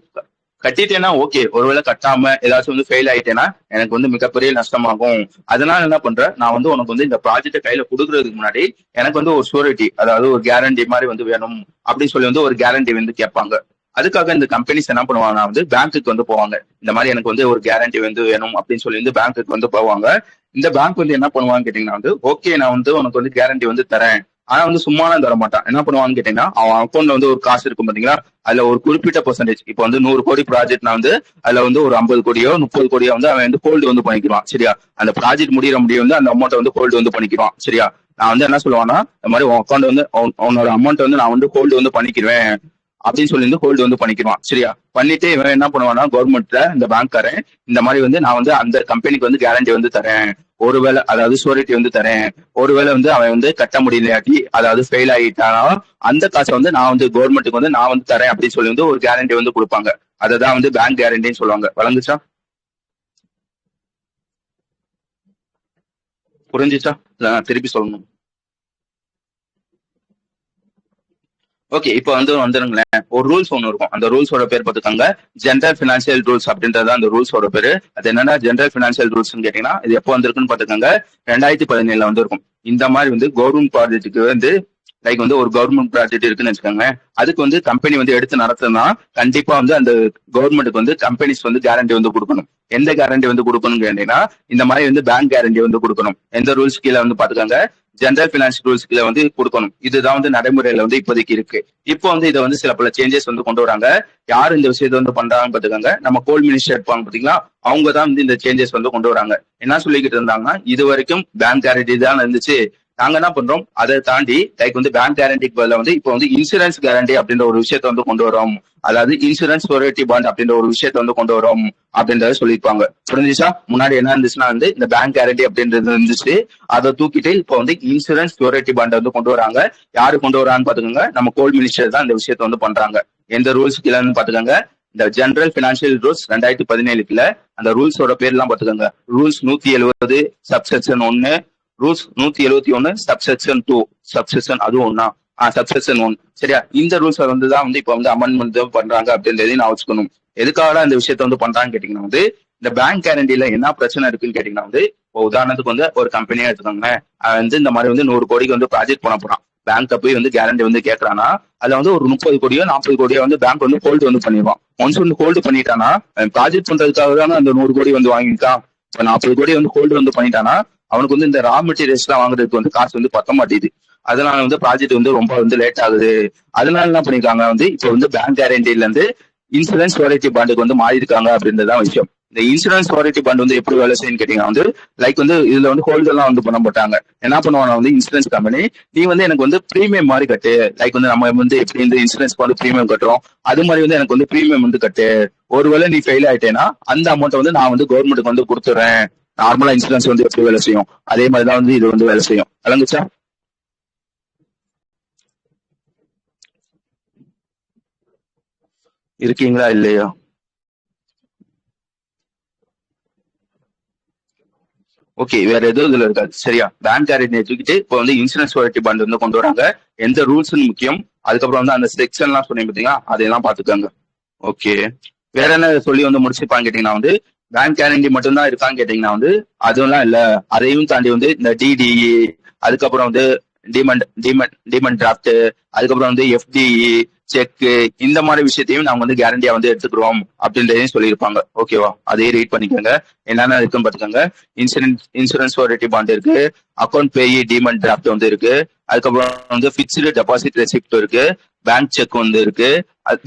கட்டிட்டேன்னா ஓகே, ஒருவேளை கட்டாம ஏதாச்சும் வந்து ஃபெயில் ஆயிட்டேன்னா எனக்கு வந்து மிகப்பெரிய நஷ்டமாகும். அதனால என்ன பண்றேன், நான் வந்து உனக்கு வந்து இந்த ப்ராஜெக்டை கையில கொடுக்கறதுக்கு முன்னாடி எனக்கு வந்து ஒரு சூரிட்டி, அதாவது ஒரு கேரண்டி மாதிரி வந்து வேணும் அப்படின்னு சொல்லி வந்து ஒரு கேரண்டி வந்து கேட்பாங்க. அதுக்காக இந்த கம்பெனிஸ் என்ன பண்ணுவாங்கன்னா வந்து பேங்க்குக்கு வந்து போவாங்க. இந்த மாதிரி எனக்கு வந்து ஒரு கேரண்டி வந்து வேணும் அப்படின்னு சொல்லி வந்து பேங்க்குக்கு வந்து போவாங்க. இந்த பேங்க் வந்து என்ன பண்ணுவான்னு கேட்டீங்கன்னா வந்து ஓகே, நான் வந்து உனக்கு வந்து கேரண்டி வந்து தரேன், ஆனா வந்து சும்மாலாம் தர மாட்டான். என்ன பண்ணுவான்னு கேட்டீங்கன்னா அவன் அக்கௌண்ட்ல வந்து ஒரு காசு இருக்கும் பாத்தீங்களா, அதுல ஒரு குறிப்பிட்ட பெர்சன்டேஜ், இப்போ வந்து 100 கோடி ப்ராஜெக்ட்னா வந்து அதுல வந்து ஒரு 50 கோடியோ 30 கோடியோ வந்து அவன் வந்து ஹோல்டு வந்து பண்ணிக்கிறான், சரியா? அந்த ப்ராஜெக்ட் முடிகிற வந்து அந்த அமௌண்ட்டை வந்து ஹோல்டு வந்து பண்ணிக்கிறான், சரியா? நான் வந்து என்ன சொல்லுவான்னா இந்த மாதிரி உன் அக்கௌண்ட் வந்து உன்னோட அமௌண்ட் வந்து நான் வந்து ஹோல்டு வந்து பண்ணிக்கிறேன் அப்படின்னு சொல்லி வந்து ஹோல்டு வந்து பண்ணிக்கிறான், சரியா? பண்ணிட்டு இவன் என்ன பண்ணுவான்னா கவர்மெண்ட்ல இந்த பேங்க்காரன் இந்த மாதிரி வந்து நான் வந்து அந்த கம்பெனிக்கு வந்து கேரண்டி வந்து தரேன், ஒருவேளை அதாவது சூரிட்டி வந்து தரேன், ஒருவேளை வந்து அவன் வந்து கட்ட முடியலையாட்டி அதாவது ஃபெயில் ஆகிட்டானா அந்த காசை வந்து நான் வந்து கவர்மெண்ட்டுக்கு வந்து நான் வந்து தரேன் அப்படின்னு சொல்லி வந்து ஒரு கேரண்டி வந்து கொடுப்பாங்க. அததான் வந்து பேங்க் கேரண்டின்னு சொல்லுவாங்க. வழங்குச்சா? புரிஞ்சுச்சா? திருப்பி சொல்லணும். ஓகே, இப்போ வந்து வந்துருங்களேன், ஒரு ரூல்ஸ் ஒன்று இருக்கும். அந்த ரூல்ஸோட பேர் பார்த்துக்காங்க ஜென்ரல் பினான்சியல் ரூல்ஸ் அப்படின்றது அந்த ரூல்ஸோட பேரு. அது என்னன்னா ஜென்ரல் பினான்சியல் ரூல்ஸ் கேட்டீங்கன்னா இது எப்போ வந்திருக்குன்னு பார்த்துக்காங்க 2017 வந்து இருக்கும். இந்த மாதிரி வந்து கவர்மெண்ட் ப்ராஜெக்ட்டுக்கு வந்து லைக் வந்து ஒரு கவர்மெண்ட் ப்ராஜெக்ட் இருக்குன்னு வச்சுக்கோங்க, அதுக்கு வந்து கம்பெனி வந்து எடுத்து நடத்துனா கண்டிப்பா வந்து அந்த கவர்மெண்ட்டுக்கு வந்து கம்பெனிஸ் வந்து கேரண்டி வந்து கொடுக்கணும். எந்த கேரண்டி வந்து கொடுக்கணும் கேட்டீங்கன்னா இந்த மாதிரி வந்து பேங்க் கேரண்டி வந்து கொடுக்கணும். எந்த ரூல்ஸ் கீழே வந்து பாத்துக்காங்க, ஜென்ரல் பினான்ஸ் ரூல்ஸ் கீழே வந்து கொடுக்கணும். இதுதான் வந்து நடைமுறையில வந்து இப்போதைக்கு இருக்கு. இப்போ வந்து இதை வந்து சில பல சேஞ்சஸ் வந்து கொண்டு வராங்க. யாரு இந்த விஷயத்தை வந்து பண்றாங்கன்னு பாத்துக்காங்க, நம்ம கோல் மினிஸ்டர் இருப்பாங்க பாத்தீங்களா, அவங்க தான் வந்து இந்த சேஞ்சஸ் வந்து கொண்டு வராங்க. என்ன சொல்லிக்கிட்டு இருந்தாங்கன்னா இது வரைக்கும் பேங்க் கேரண்டி தான் இருந்துச்சு, நாங்க என்ன பண்றோம், அதை தாண்டி லைக் வந்து பேங்க் கேரண்டிக்கு பதிலா வந்து இப்போ வந்து இன்சூரன்ஸ் கேரண்டி அப்படின்ற ஒரு விஷயத்த வந்து கொண்டு வரோம். அதாவது இன்சூரன்ஸ் சூரிட்டி பாண்ட் அப்படின்ற ஒரு விஷயத்த வந்து கொண்டு வரோம் அப்படின்றத சொல்லியிருப்பாங்க. புரிஞ்சுச்சா? முன்னாடி என்ன இருந்துச்சுன்னா வந்து இந்த பேங்க் கேரண்டி அப்படின்றது இருந்துச்சு. அதை தூக்கிட்டு இப்போ வந்து இன்சூரன்ஸ் சூரிட்டி பாண்ட் வந்து கொண்டு வராங்க. யாரு கொண்டு வரான்னு பாத்துக்கோங்க, நம்ம கோல் மினிஸ்டர் தான் இந்த விஷயத்த வந்து பண்றாங்க. எந்த ரூல்ஸ் கீழன்னு பாத்துக்கோங்க, இந்த ஜெனரல் பினான்சியல் ரூல்ஸ் 2017 அந்த ரூல்ஸோட பேர்லாம் பாத்துக்கோங்க. Rules 170 subsection 1, rules 171 subsection 2, subsection அதுவும் ஒன்னா சப்செக்ஷன் 1. சரியா? இந்த ரூல்ஸ் வந்து தான் வந்து இப்ப வந்து அமெண்ட்மெண்ட் பண்றாங்க அப்படின்றதையும் நான் வச்சுக்கணும். எதுக்காக இந்த விஷயத்த வந்து பண்றாங்கன்னு கேட்டீங்கன்னா வந்து இந்த பேங்க் கேரண்டில என்ன பிரச்சனை இருக்குன்னு கேட்டீங்கன்னா வந்து இப்போ உதாரணத்துக்கு வந்து ஒரு கம்பெனியா எடுத்துக்கோங்க, வந்து இந்த மாதிரி வந்து 100 கோடிக்கு வந்து ப்ராஜெக்ட் பண்ண போறான். பேங்க் போய் வந்து கேரண்டி வந்து கேட்கறான்னா அதுல வந்து ஒரு 30 கோடியோ 40 கோடியோ வந்து பேங்க் வந்து ஹோல்டு வந்து பண்ணிடுவான். ஒன்ஸ் வந்து ஹோல்டு பண்ணிட்டானா ப்ராஜெக்ட் பண்றதுக்காக தானே அந்த 100 கோடி வந்து வாங்கிட்டான். இப்ப 40 கோடி வந்து ஹோல்டு வந்து பண்ணிட்டானா அவனுக்கு வந்து இந்த ரா மெட்டீரியல்ஸ் எல்லாம் வாங்குறதுக்கு வந்து காசு வந்து பத்த மாட்டேது. அதனால வந்து ப்ராஜெக்ட் வந்து ரொம்ப வந்து லேட் ஆகுது. அதனால என்ன பண்ணிருக்காங்க வந்து இப்போ வந்து பேங்க் கேரண்டில இருந்து இன்சூரன்ஸ் வாரண்டி பாண்டுக்கு வந்து மாறி இருக்காங்க அப்படின்றதான் விஷயம். இந்த இன்சூரன்ஸ் வாரண்டி பாண்ட் வந்து எப்படி வேலை செய்யுன்னு கேட்டீங்கன்னா வந்து லைக் வந்து இதுல வந்து ஹோல்டு எல்லாம் வந்து பண்ண மாட்டாங்க. என்ன பண்ணுவாங்க வந்து இன்சூரன்ஸ் கம்பெனி, நீ வந்து எனக்கு வந்து பிரீமியம் மாதிரி கட்டு. லைக் வந்து நம்ம வந்து எப்படி இந்த இன்சூரன்ஸ் வந்து பிரீமியம் கட்டுறோம் அது மாதிரி வந்து எனக்கு வந்து பிரீமியம் வந்து கட்டு. ஒருவேளை நீ ஃபெயில் ஆயிட்டேன்னா அந்த அமௌண்ட் வந்து நான் வந்து கவர்மெண்ட்டுக்கு வந்து கொடுத்துறேன். நார்மலா இன்சூரன்ஸ் வந்து எப்படி வேலை செய்யும் அதே மாதிரிதான் வந்து இது வந்து வேலை செய்யும். விளங்குச்சா? இருக்கீங்களா இல்லையா? ஓகே, வேற எதுவும் இதுல இருக்காது. சரியா? பேங்க் கேரண்டி தூக்கிட்டு இப்போ வந்து இன்சூரன்ஸ் வாரண்டி பாண்ட் வந்து கொண்டு வராங்க. எந்த ரூல்ஸ் முக்கியம், அதுக்கப்புறம் வந்து அந்த செக்ஷன் எல்லாம் சொன்னீங்க பாத்தீங்களா, அதையெல்லாம் பாத்துக்கோங்க. ஓகே, வேற என்ன சொல்லி வந்து முடிச்சுப்பான்னு கேட்டீங்கன்னா வந்து பேங்க் கேரண்டி மட்டும்தான் இருக்கான்னு கேட்டீங்கன்னா வந்து அதுவும் இல்ல. அதையும் தாண்டி வந்து இந்த டிடிஇ, அதுக்கப்புறம் வந்து டிமண்ட் டிராப்ட், அதுக்கப்புறம் வந்து எஃப்டிஇ, செக், இந்த மாதிரி விஷயத்தையும் நாங்க வந்து கேரண்டியா வந்து எடுத்துக்கிறோம் அப்படின்றதையும் சொல்லியிருப்பாங்க. ஓகேவா? அதையே ரீட் பண்ணிக்கோங்க. என்னென்ன இருக்குன்னு பாத்துக்கோங்க. இன்சூரன்ஸ் வாரண்டி பாண்ட் இருக்கு, அக்கௌண்ட் பேயி டிமண்ட் டிராப்ட் வந்து இருக்கு, அதுக்கப்புறம் வந்து பிக்ஸ்டு டெபாசிட் ரெசிப்ட் இருக்கு, பேங்க் செக் வந்து இருக்கு,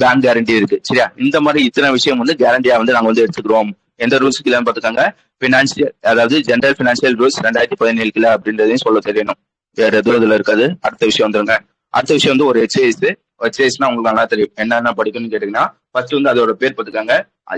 பேங்க் கேரண்டி இருக்கு. சரியா? இந்த மாதிரி இத்தனை விஷயம் வந்து கேரண்டியா வந்து நாங்க வந்து எடுத்துக்கிறோம். எந்த ரூல்ஸ் கீழே பாத்துக்காங்க, பினான்சியல் அதாவது ஜெனரல் பினான்சியல் ரூல்ஸ் 2017 அப்படின்றதையும் சொல்ல தெரியணும். வேற எதுவும் இதுல இருக்காது. அடுத்த விஷயம் வந்துருங்க. அடுத்த விஷயம் வந்து ஒரு எக்ஸசைஸ். எக்ஸசைஸ்னா உங்களுக்கு நல்லா தெரியும் என்னென்ன படிக்கணும்னு கேட்டீங்கன்னா ஃபர்ஸ்ட் வந்து அதோட பேர் பார்த்துக்காங்க.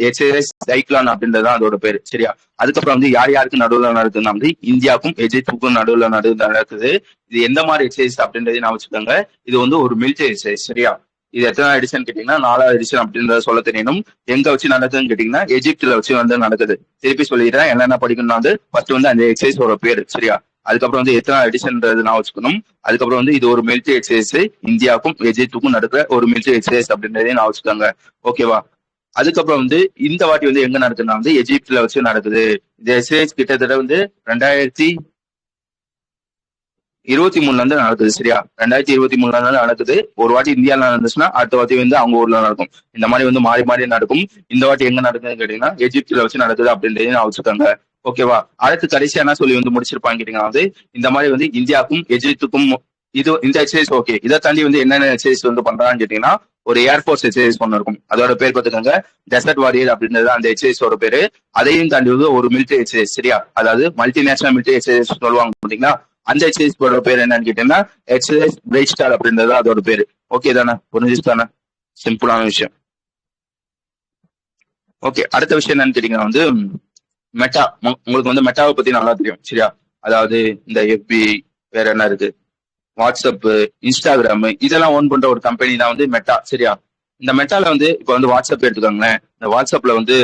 எக்ஸசைஸ் சைக்ளான் அப்படின்றதான் அதோட பேர். சரியா? அதுக்கப்புறம் வந்து யார் யாருக்கு நடுவில் நடக்குதுன்னா வந்து இந்தியாவுக்கும் எஜிப்துக்கும் நடுவில் நடக்குது. இது எந்த மாதிரி எக்ஸசைஸ் அப்படின்றதையும் நான் வச்சுக்கோங்க. இது வந்து ஒரு மிலிட்டரி எக்ஸசைஸ். சரியா? இது எத்தனை எடிஷன் கேட்டீங்கன்னா 4வது எடிஷன் அப்படின்றத சொல்ல தெரியணும். எங்க வச்சு நடக்குதுன்னு கேட்டீங்கன்னா எஜிப்துல வச்சு வந்து நடக்குது. திருப்பி சொல்லிடுறேன் என்னென்ன படிக்கணும்னா வந்து ஃபர்ஸ்ட் வந்து அந்த எக்ஸசைஸோட பேரு. சரியா? அதுக்கப்புறம் வந்து எத்தனை எடிஷன்ன்றது நான் வச்சுக்கணும். அதுக்கப்புறம் வந்து இது ஒரு மிலிட்டரி எக்ஸசைஸ், இந்தியாவுக்கும் எஜிப்துக்கும் நடக்கிற ஒரு மிலிட்டரி எக்ஸசைஸ் அப்படின்றதையும் நான் வச்சுக்கோங்க. ஓகேவா? அதுக்கப்புறம் வந்து இந்த வாட்டி வந்து எங்க நடக்குதுன்னா வந்து எஜிப்துல வச்சு நடக்குது. இந்த எக்ஸசைஸ் கிட்டத்தட்ட வந்து 2023 இருந்து நடக்குது. சரியா? 2023 நடக்குது. ஒரு வாட்டி இந்தியாவில் நடந்துச்சுன்னா அடுத்த வாட்டி வந்து அவங்க ஊர்ல நடக்கும். இந்த மாதிரி வந்து மாறி மாறி நடக்கும். இந்த வாட்டி எங்க நடக்குதுன்னு கேட்டீங்கன்னா எஜிப்துல வச்சு நடக்குது அப்படின்றதையும் நான் வச்சுக்கோங்க. ஓகேவா? அடுத்து கடைசியா என்ன சொல்லி வந்து முடிச்சிருப்பாங்க கேட்டீங்கன்னா வந்து இந்த மாதிரி வந்து இந்தியாவுக்கும் எஜிப்துக்கும் இது இந்த எக்ஸசைஸ் ஓகே. இதை தாண்டி வந்து என்னென்ன எக்ஸசைஸ் வந்து பண்றான்னு கேட்டீங்கன்னா ஒரு ஏர்போர்ஸ் எக்ஸசைஸ் ஒன்று இருக்கும். அதோட பேர் பார்த்துக்கோங்க டெசர்ட் வாரியர் அப்படின்றது அந்த எக்ஸசைஸோட பேரு. அதையும் தாண்டி வந்து ஒரு மிலிட்டரி எக்ஸசைஸ். சரியா? அதாவது மல்டிநேஷனல் மிலிட்டரி எக்ஸசைஸ் சொல்லுவாங்க பாத்தீங்கன்னா அந்த எக்ஸசைஸோட பேர் என்னன்னு கேட்டீங்கன்னா எக்ஸசைஸ் பிரைட் ஸ்டார் அப்படின்றது அதோட பேரு. ஓகே தானே? புரிஞ்சுச்சு தானே? சிம்பிளான விஷயம். ஓகே, அடுத்த விஷயம் என்னன்னு கேட்டீங்கன்னா வந்து மெட்டா. உங்களுக்கு வந்து மெட்டாவை பத்தி நல்லா தெரியும். சரியா? அதாவது இந்த எஃபி, வேற என்ன இருக்கு, வாட்ஸ்அப், இன்ஸ்டாகிராம், இதெல்லாம் ஓன் பண்ற ஒரு கம்பெனி தான் வந்து மெட்டா. சரியா? இந்த மெட்டால வந்து இப்ப வந்து வாட்ஸ்அப் எடுத்துக்கோங்களேன். இந்த வாட்ஸ்அப்ல வந்து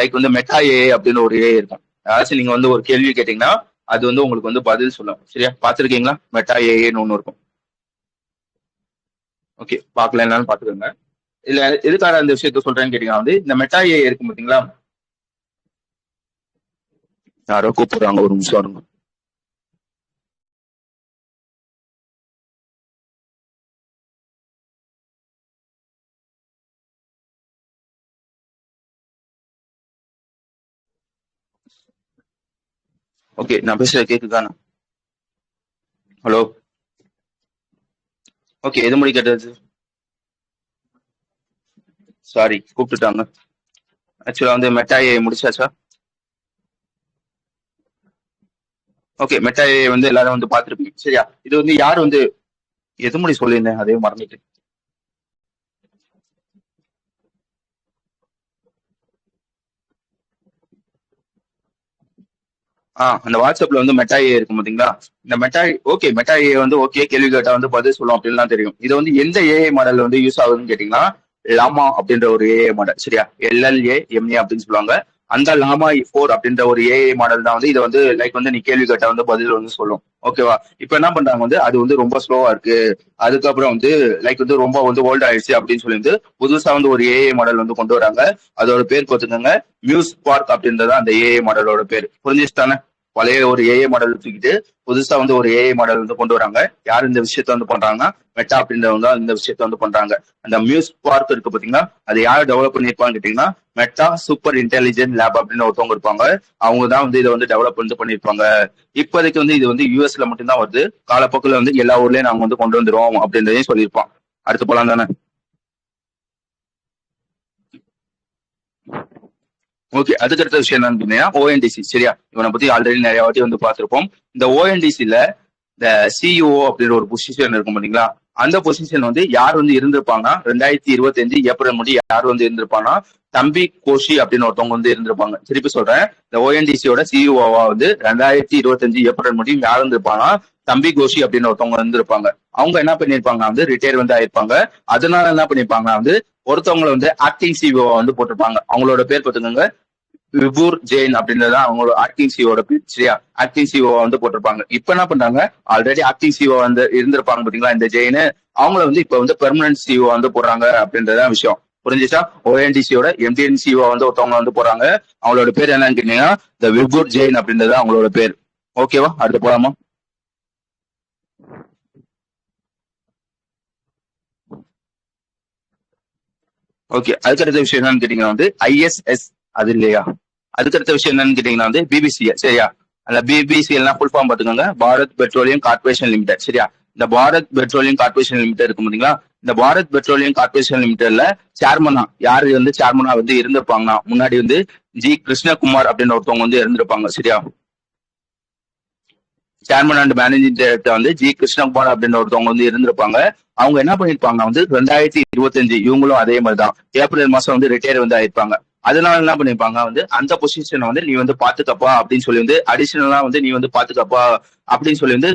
லைக் வந்து மெட்டா ஏ அப்படின்னு ஒரு ஏ இருக்கும். அதாச்சும் நீங்க வந்து ஒரு கேள்வி கேட்டீங்கன்னா அது வந்து உங்களுக்கு வந்து பதில் சொல்லும். சரியா? பாத்துருக்கீங்களா? மெட்டா ஏன்னு ஒண்ணு இருக்கும். ஓகே, பாக்கல என்னன்னு பாத்துக்கோங்க. இல்ல எதுக்காக அந்த விஷயத்த சொல்றேன்னு கேட்டீங்கன்னா வந்து இந்த மெட்டா ஏ இருக்கும் பாத்தீங்களா? யாரோ கூப்பிடுறாங்க, ஒரு நிமிஷம் இருங்க. ஓகே, நான் பேசுறது கேக்குதானே? ஹலோ? ஓகே, எது முடி கேட்டது? சாரி, கூப்பிட்டுட்டாங்க. ஆக்சுவலா வந்து மெட்டா ஏ முடிச்சாச்சா? ஓகே, மெட்டா ஏஐ வந்து எல்லாரும் வந்து பார்த்திருப்பீங்க. சரியா? இது வந்து யார் வந்து எது முடி சொல்லியிருந்தேன் அதே மறந்துட்டு. அந்த வாட்ஸ்அப்ல வந்து மெட்டா ஏஐ இருக்கும் பாத்தீங்களா? இந்த மெட்டா ஏஐ வந்து ஓகே கேள்வி கேட்டா வந்து பதில் சொல்லும் அப்படின்லாம் தெரியும். இது வந்து எந்த ஏஐ மாடல் வந்து யூஸ் ஆகுதுன்னு கேட்டீங்கன்னா, லாமா அப்படின்ற ஒரு ஏஐ மாடல். சரியா? LLAMA அப்படின்னு சொல்லுவாங்க. அந்த லாமா 4 அப்படின்ற ஒரு ஏஐ மாடல் தான் வந்து இதை வந்து லைக் வந்து நீ கேள்வி கேட்டா வந்து பதில் வந்து சொல்லும். ஓகேவா? இப்ப என்ன பண்றாங்க வந்து அது வந்து ரொம்ப ஸ்லோவா இருக்கு. அதுக்கப்புறம் வந்து லைக் வந்து ரொம்ப வந்து ஓல்ட் ஆயிடுச்சு அப்படின்னு சொல்லி வந்து புதுசா வந்து ஒரு ஏஐ மாடல் வந்து கொண்டு வராங்க. அதோட பேர் பார்த்துக்கோங்க, மியூஸ் பார்க் அப்படின்றது அந்த ஏஐ மாடலோட பேர். புரிஞ்சுச்சு? பழைய ஒரு ஏஐ மாடல் தூக்கிட்டு புதுசா வந்து ஒரு ஏஐ மாடல் வந்து கொண்டு வராங்க. யார் இந்த விஷயத்த வந்து பண்றாங்கன்னா, மெட்டா அப்படின்றவங்க தான் இந்த விஷயத்த வந்து பண்றாங்க. அந்த மியூஸ் பார்க் இருக்கு பாத்தீங்கன்னா, அது யார் டெவலப் பண்ணிருப்பான்னு கேட்டீங்கன்னா, மெட்டா சூப்பர் இன்டெலிஜென்ட் லேப் அப்படின்னு ஒருத்தவங்க இருப்பாங்க. அவங்க தான் வந்து இதை வந்து டெவலப் வந்து பண்ணிருப்பாங்க. இப்போதைக்கு வந்து இது வந்து யூஎஸ்ல மட்டும்தான் வருது. காலப்போக்கில் வந்து எல்லா ஊர்லயும் நாங்க வந்து கொண்டு வந்துருவோம் அப்படின்றதையும் சொல்லியிருப்பான். அடுத்து போலாம் தானே? ஓகே, அதுக்கு அடுத்த விஷயம் என்னன்னு கேட்டீங்கன்னா ஓஎன்டிசி. சரியா? இவனை பத்தி ஆல்ரெடி நிறைய வாட்டி வந்து பார்த்திருப்போம். இந்த ஓஎன்டிசில இந்த சிஇஓ அப்படின்ற ஒரு பொசிஷன் இருக்கும் பாத்தீங்களா? அந்த பொசிஷன் வந்து யார் வந்து இருந்திருப்பாங்கன்னா 2025 ஏப்ரல் முடி யார் வந்து இருந்திருப்பாங்கன்னா தம்பி கோஷி அப்படின்னு ஒருத்தவங்க வந்து இருந்திருப்பாங்க. திருப்பி சொல்றேன், இந்த ஓஎன்டிசியோட சிஇஓவா வந்து 2025 ஏப்ரல் முடியும் யார் இருந்திருப்பாங்கன்னா தம்பி கோஷி அப்படின்னு ஒருத்தவங்க இருந்திருப்பாங்க. அவங்க என்ன பண்ணிருப்பாங்கன்னா வந்து ரிட்டையர் வந்து ஆயிருப்பாங்க. அதனால என்ன பண்ணிருப்பாங்கன்னா வந்து ஒருத்தவங்களை வந்து ஆக்டிங் சிஇஓ வந்து போட்டிருப்பாங்க. அவங்களோட பேர் பார்த்துக்கோங்க, விபூர் ஜெயின் அப்படின்றது அவங்களோட ஆக்டிங் சிஓட பேர். சரியா? ஆக்டிங் சிஓ வந்து போட்டிருப்பாங்க. இப்ப என்ன பண்றாங்க, ஆல்ரெடி ஆக்டிங் சிஓ வந்து இருந்திருப்பாங்க பாத்தீங்களா இந்த ஜெயின், அவங்கள வந்து இப்ப வந்து பெர்மனன்ட் சிஓ வந்து போடுறாங்க அப்படின்றதான் விஷயம். புரிஞ்சுச்சா? ஓஎன்டிசியோட எம்டிஎன் சிஓ வந்து ஒருத்தவங்க வந்து போறாங்க. அவங்களோட பேர் என்னன்னு கேட்டீங்கன்னா இந்த விபூர் ஜெயின் அப்படின்றது அவங்களோட பேர். ஓகேவா? அடுத்து போலாமா? ஓகே, அதுக்கடுத்த விஷயம் என்னன்னு கேட்டீங்கன்னா வந்து ISS. அது இல்லையா? அதுக்கடுத்த விஷயம் என்னன்னு கேட்டீங்கன்னா வந்து பிபிசிஎல். சரியா? அந்த பிபிசிஎல்னா ஃபுல் ஃபார்ம் பாத்துக்கோங்க, பாரத் பெட்ரோலியம் கார்பரேஷன் லிமிடெட். சரியா? இந்த பாரத் பெட்ரோலியம் கார்பரேஷன் லிமிடெட் இருக்கும் பாத்தீங்களா? இந்த பாரத் பெட்ரோலியம் கார்பரேஷன் லிமிடெட்ல சேர்மனா யாரு வந்து சேர்மனா வந்து இருந்திருப்பாங்கன்னா முன்னாடி வந்து கிருஷ்ணகுமார் அப்படின்னு ஒருத்தவங்க வந்து இருந்திருப்பாங்க. சரியா? சேர்மன் அண்ட் மேனேஜிங் டைரக்டர் வந்து கிருஷ்ணகுமார் அப்படின்னு ஒருத்தவங்க வந்து இருந்திருப்பாங்க. அவங்க என்ன பண்ணிருப்பாங்க வந்து 2025 இவங்களும் அதே மாதிரிதான் ஏப்ரல் மாசம் வந்து ரிட்டையர் வந்து ஆயிருப்பாங்க. அதனால என்ன பண்ணிருப்பாங்க வந்து அந்த பொசிஷனை வந்து நீ வந்து பாத்துக்கப்பா அப்படின்னு சொல்லி வந்து அடிஷனலா வந்து நீ வந்து பாத்துக்கப்பா அப்படின்னு சொல்லி வந்து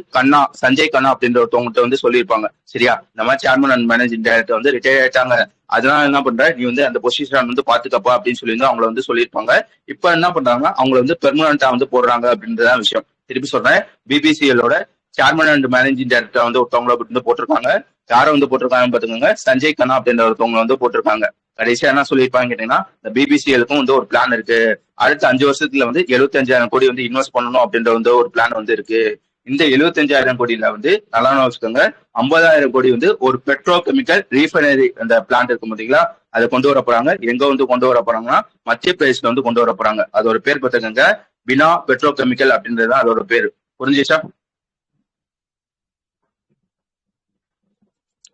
சஞ்சய் கண்ணா அப்படின்ற ஒருத்தவங்ககிட்ட வந்து சொல்லியிருப்பாங்க. சரியா? இந்த மாதிரி சேர்மன் அண்ட் மேனேஜிங் டைரக்டர் வந்து ரிட்டையர் ஆயிட்டாங்க, அதனால என்ன பண்ற நீ வந்து அந்த பொசிஷன் வந்து பாத்துக்கப்பா அப்படின்னு சொல்லி வந்து அவங்கள வந்து சொல்லியிருப்பாங்க. இப்ப என்ன பண்றாங்கன்னா அவங்களை வந்து பெர்மனண்டா வந்து போடுறாங்க அப்படின்றதான் விஷயம். திருப்பி சொல்றேன், பிபிசிஎலோட சேர்மன் அண்ட் மேனேஜிங் டைரக்டர் வந்து ஒருத்தவங்களை வந்து போட்டிருக்காங்க. யாரை வந்து போட்டிருக்காங்கன்னு பாத்துக்கோங்க, சஞ்சய் கண்ணா அப்படின்ற ஒருத்தவங்க வந்து போட்டிருக்காங்க. கடைசியா என்ன சொல்லியிருப்பாங்க கேட்டீங்கன்னா, இந்த பிபிசிஎலுக்கும் வந்து ஒரு பிளான் இருக்கு. அடுத்த 5 வருஷத்துல வந்து 75,000 கோடி வந்து இன்வெஸ்ட் பண்ணணும் அப்படின்ற வந்து ஒரு பிளான் வந்து இருக்கு. இந்த 75,000 கோடியில வந்து நல்லா வச்சுக்கோங்க, 50,000 கோடி வந்து ஒரு பெட்ரோ கெமிக்கல் ரீஃபைனரி அந்த பிளான்ட் இருக்கும் பாத்தீங்களா, அதை கொண்டு வர போறாங்க. எங்க வந்து கொண்டு வர போறாங்கன்னா மத்திய பிரதேஷ்ல வந்து கொண்டு வர போறாங்க. அதோட பேர் பார்த்துக்கோங்க, பினா பெட்ரோ கெமிக்கல் அப்படின்றது அதோட பேரு. புரிஞ்சுச்சா?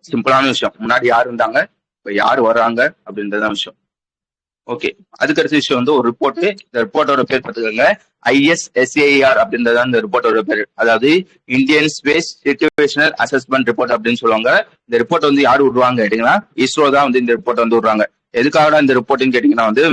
சிம்பிளான விஷயம். முன்னாடி யார் இருந்தாங்க, இப்ப யார் வர்றாங்க அப்படின்றதான் விஷயம். ஓகே, அதுக்கு அடுத்த விஷயம் வந்து ஒரு ரிப்போர்ட். இந்த ரிப்போர்ட்டோட பேர் பார்த்துக்கோங்க, ISSAR அப்படின்றத இந்த ரிப்போர்ட்டோட பேர். அதாவது Indian space situational assessment report அப்படின்னு சொல்லுவாங்க. இந்த ரிப்போர்ட் வந்து யார் விடுவாங்க கேட்டீங்கன்னா இஸ்ரோ தான் வந்து இந்த ரிப்போர்ட் வந்து விடுறாங்க. எதுக்காக இந்த ரிப்போர்ட்னு கேட்டீங்கன்னா வந்து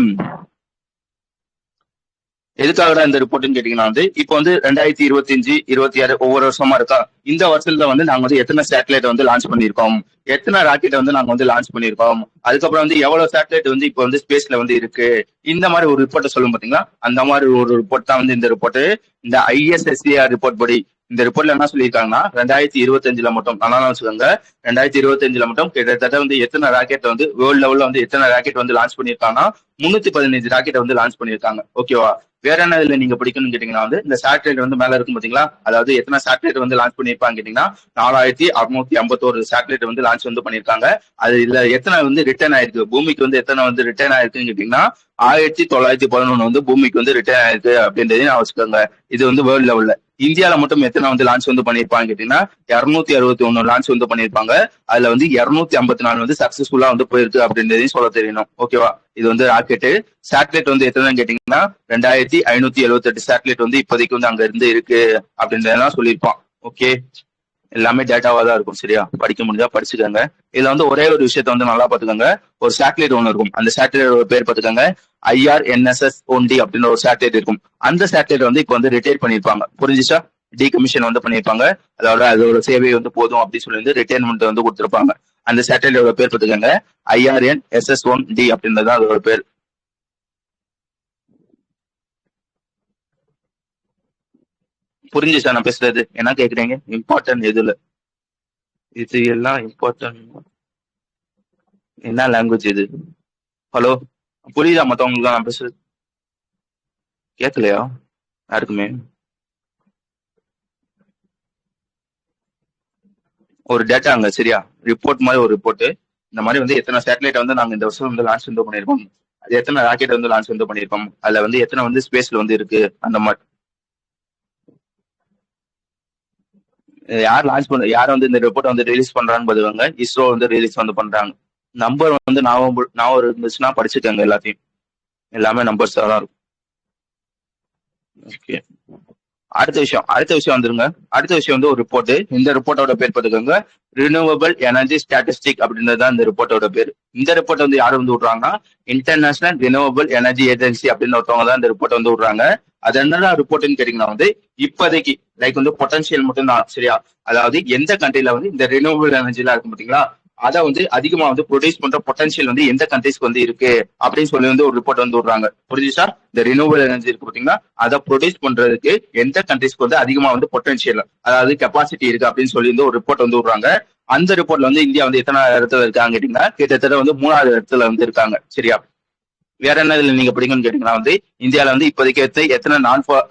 எதுக்காக இந்த ரிப்போர்ட்னு கேட்டீங்கன்னா வந்து இப்போ வந்து 2025 26 ஒவ்வொரு வருஷமா இருக்கா. இந்த வருஷத்துல வந்து நாங்க வந்து எத்தனை சேட்டலைட் வந்து லான்ச் பண்ணிருக்கோம், எத்தனை ராக்கெட் வந்து நாங்க வந்து லான்ச் பண்ணிருக்கோம், அதுக்கப்புறம் வந்து எவ்வளவு சேட்டலைட் வந்து இப்போ வந்து ஸ்பேஸ்ல வந்து இருக்கு, இந்த மாதிரி ஒரு ரிப்போர்ட்டை சொல்லும் பாத்தீங்களா, அந்த மாதிரி ஒரு ரிப்போர்ட் தான் வந்து இந்த ரிப்போர்ட். இந்த ISSAR ரிப்போர்ட் படி இந்த ரிப்போர்ட்ல என்ன சொல்லியிருக்காங்கன்னா 2025 மட்டும் நல்லா வச்சுக்கோங்க, 2025 மட்டும் கிட்டத்தட்ட வந்து எத்தனை ராக்கெட் வந்து வேர்ல்டு லெவல்ல வந்து எத்தனை ராக்கெட் வந்து லான்ச் பண்ணிருக்காங்கன்னா 315 ராக்கெட் வந்து லான்ச் பண்ணிருக்காங்க. ஓகேவா? வேற என்ன இதுல நீங்க படிக்கணும்னு கேட்டீங்கன்னா வந்து இந்த சேட்டலைட் வந்து மேல இருக்கும் பாத்தீங்களா, அதாவது எத்தனை சேட்டலைட் வந்து லான்ச் பண்ணிருப்பாங்க கேட்டீங்கன்னா 4651 சேட்டலைட் வந்து லான்ச் வந்து பண்ணிருக்காங்க. அது இதுல எத்தனை வந்து ரிட்டர்ன் ஆயிருக்கு, பூமிக்கு வந்து எத்தனை வந்து ரிட்டர்ன் ஆயிருக்குன்னு கேட்டீங்கன்னா 1911 வந்து பூமிக்கு வந்து ரிட்டர்ன் ஆயிருக்கு அப்படின்றதையும் நான் வச்சுக்கோங்க. இது வந்து வேர்ல்டு லெவல்ல. இந்தியால மட்டும் எத்தனை வந்து லான்ச் வந்து பண்ணிருப்பாங்க கேட்டீங்கன்னா 261 லான்ச் வந்து பண்ணிருப்பாங்க. அதுல வந்து 254 வந்து சக்சஸ்ஃபுல்லா வந்து போயிருக்கு அப்படின்றதையும் சொல்ல தெரியணும். ஓகேவா? இது வந்து ராக்கெட்டு. சேட்டலைட் வந்து எத்தனைன்னு கேட்டீங்கன்னா 2578 சேட்டலைட் வந்து இப்போதைக்கு வந்து அங்க இருந்து இருக்கு அப்படின்றதெல்லாம் சொல்லியிருப்பான். ஓகே, எல்லாமே டேட்டாவா தான் இருக்கும். சரியா, படிக்க முடிஞ்சா படிச்சுக்கோங்க. இதுல வந்து ஒரே ஒரு விஷயத்த வந்து நல்லா பாத்துக்கோங்க. ஒரு சேட்டலைட் ஒண்ணு இருக்கும். அந்த சேட்டலைட் பேர் பாத்துக்கோங்க, IRNSS-1D அப்படின்னு ஒரு சேட்டலைட் இருக்கும். அந்த சேட்டலைட் வந்து இப்போ வந்து ரிட்டையர் பண்ணிருப்பாங்க. புரிஞ்சுச்சா? டீகமிஷன் வந்து பண்ணிருப்பாங்க. அதோட சேவை வந்து போதும் அப்படின்னு சொல்லி வந்து ரிட்டையர்மெண்ட் வந்து கொடுத்திருப்பாங்க. அந்த சேட்டலைட்டோட பேர் பாத்துக்கோங்க, IRNSS-1D அப்படின்றது அதோட பேர். புரிஞ்சுச்சா நான் பேசுறது? என்ன கேக்குறீங்க? இம்பார்ட்டன்ட் எதுல? இது எல்லாம் இம்பார்ட்டன்ட். என்ன லாங்குவேஜ் இது? ஹலோ, புரியுதா மத்தவங்களுக்கு நான் பேசுறது? கேட்கலையா யாருக்குமே? ஒரு டேட்டாங்க. சரியா, ரிப்போர்ட் மாதிரி ஒரு ரிப்போர்ட். இந்த மாதிரி வந்து எத்தனை சேட்டலைட் வந்து நாங்க இந்த வருஷம் வந்து லான்ச் வந்து பண்ணிருக்கோம், அது எத்தனை ராக்கெட் வந்து லான்ச் வந்து பண்ணிருக்கோம், அதுல வந்து எத்தனை வந்து ஸ்பேஸ்ல வந்து இருக்கு, அந்த மாதிரி. யார் லான்ச் பண்ண, யார் வந்து இந்த ரிப்போர்ட் வந்து ரிலீஸ் பண்றான்னு பாத்துக்கோங்க. இஸ்ரோ வந்து ரிலீஸ் வந்து பண்றாங்க. நம்பர் வந்து ஞாபகம் இருந்துச்சுன்னா படிச்சுக்கோங்க. எல்லாத்தையும் எல்லாமே நம்பர்ஸ் தான் இருக்கும். ஓகே, அடுத்த விஷயம் வந்துருங்க. அடுத்த விஷயம் வந்து ஒரு ரிப்போர்ட். இந்த ரிப்போர்ட்டோட பேர் பார்த்துக்கோங்க, ரினியூவபிள் எனர்ஜி ஸ்டாட்டிஸ்டிக் அப்படின்றது தான் இந்த ரிப்போர்ட்டோட பேர். இந்த ரிப்போர்ட் வந்து யாரு வந்து விடுறாங்கன்னா, இன்டர்நேஷனல் ரினியூவபிள் எனர்ஜி ஏஜென்சி அப்படின்னு ஒருத்தவங்க தான் இந்த ரிப்போர்ட் வந்து விடுறாங்க. அது என்ன ரிப்போர்ட்னு கேட்டீங்கன்னா வந்து இப்போதைக்கு லைக் வந்து பொட்டன்ஷியல் மட்டும் தான். சரியா, அதாவது எந்த கண்ட்ரில வந்து இந்த ரினியூவபிள் எனர்ஜி எல்லாம் இருக்கும் பாத்தீங்களா, அதை வந்து அதிகமா வந்து ப்ரொடியூஸ் பண்ற பொட்டன்ஷியல் வந்து எந்த கண்ட்ரிஸ்க்கு வந்து இருக்கு அப்படின்னு சொல்லி வந்து ஒரு ரிப்போர்ட் வந்து விடுறாங்க. புரிஞ்சுச்சா? இந்த ரினியூவபிள் எனர்ஜி இருக்கு பாத்தீங்கன்னா, அதை ப்ரொடியூஸ் பண்றதுக்கு எந்த கண்ட்ரிஸ்க்கு வந்து அதிகமா வந்து பொட்டன்ஷியல், அதாவது கெப்பாசிட்டி இருக்கு அப்படின்னு சொல்லி வந்து ஒரு ரிப்போர்ட் வந்து விடுறாங்க. அந்த ரிப்போர்ட்ல வந்து இந்தியா வந்து எத்தனை இடத்துல இருக்காங்க கேட்டீங்கன்னா, கிட்டத்தட்ட வந்து 3வது இடத்துல வந்து இருக்காங்க. சரியா, வேற என்ன இதுல நீங்க படிக்கணும்னு கேட்டீங்கன்னா வந்து இந்தியாவில வந்து இப்போதைக்கு எத்தனை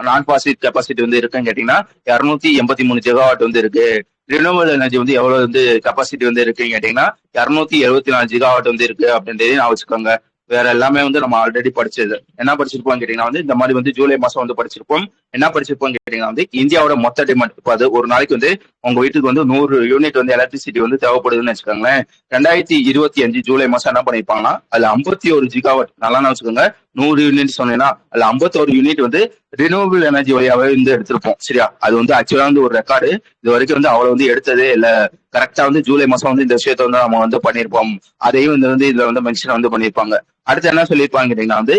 நான் பாசிட் கெப்பாசிட்டி வந்து இருக்குன்னு கேட்டீங்கன்னா 283 ஜிகாவாட் வந்து இருக்கு. ரினியூவபிள் எனர்ஜி வந்து எவ்வளவு வந்து கெப்பாசிட்டி வந்து இருக்குன்னு கேட்டீங்கன்னா 274 ஜிகாவாட் வந்து இருக்கு அப்படின்றதையும் நான் வச்சுக்கோங்க. வேற எல்லாமே வந்து நம்ம ஆல்ரெடி படிச்சது. என்ன படிச்சிருப்போம் கேட்டீங்கன்னா வந்து இந்த மாதிரி வந்து ஜூலை மாசம் வந்து படிச்சிருப்போம். என்ன படிச்சிருப்போம் கேட்டீங்கன்னா வந்து இந்தியாவோட மொத்த டிமாண்ட். இப்போ அது ஒரு நாளைக்கு வந்து உங்க வீட்டுக்கு வந்து 100 யூனிட் வந்து எலக்ட்ரிசிட்டி வந்து தேவைப்படுதுன்னு வச்சுக்கோங்களேன். 2025 ஜூலை மாசம் என்ன பண்ணிருப்பாங்கன்னா அதுல 51 ஜிகாவாட், நல்லா வச்சுக்கோங்க, 100 யூனிட் சொன்னீங்கன்னா அதுல 51 யூனிட் வந்து ரினியூவபிள் எனர்ஜி வழியாவே வந்து எடுத்திருப்போம். சரியா, அது வந்து ஆக்சுவலா வந்து ஒரு ரெக்கார்டு. இது வரைக்கும் வந்து அவ்வளவு வந்து எடுத்ததே இல்ல. கரெக்டா வந்து ஜூலை மாசம் வந்து இந்த விஷயத்த வந்து நம்ம வந்து பண்ணிருப்போம். அதையும் வந்து இதுல வந்து மென்ஷன் வந்து பண்ணிருப்பாங்க. அடுத்து என்ன சொல்லியிருப்பாங்க கேட்டீங்கன்னா வந்து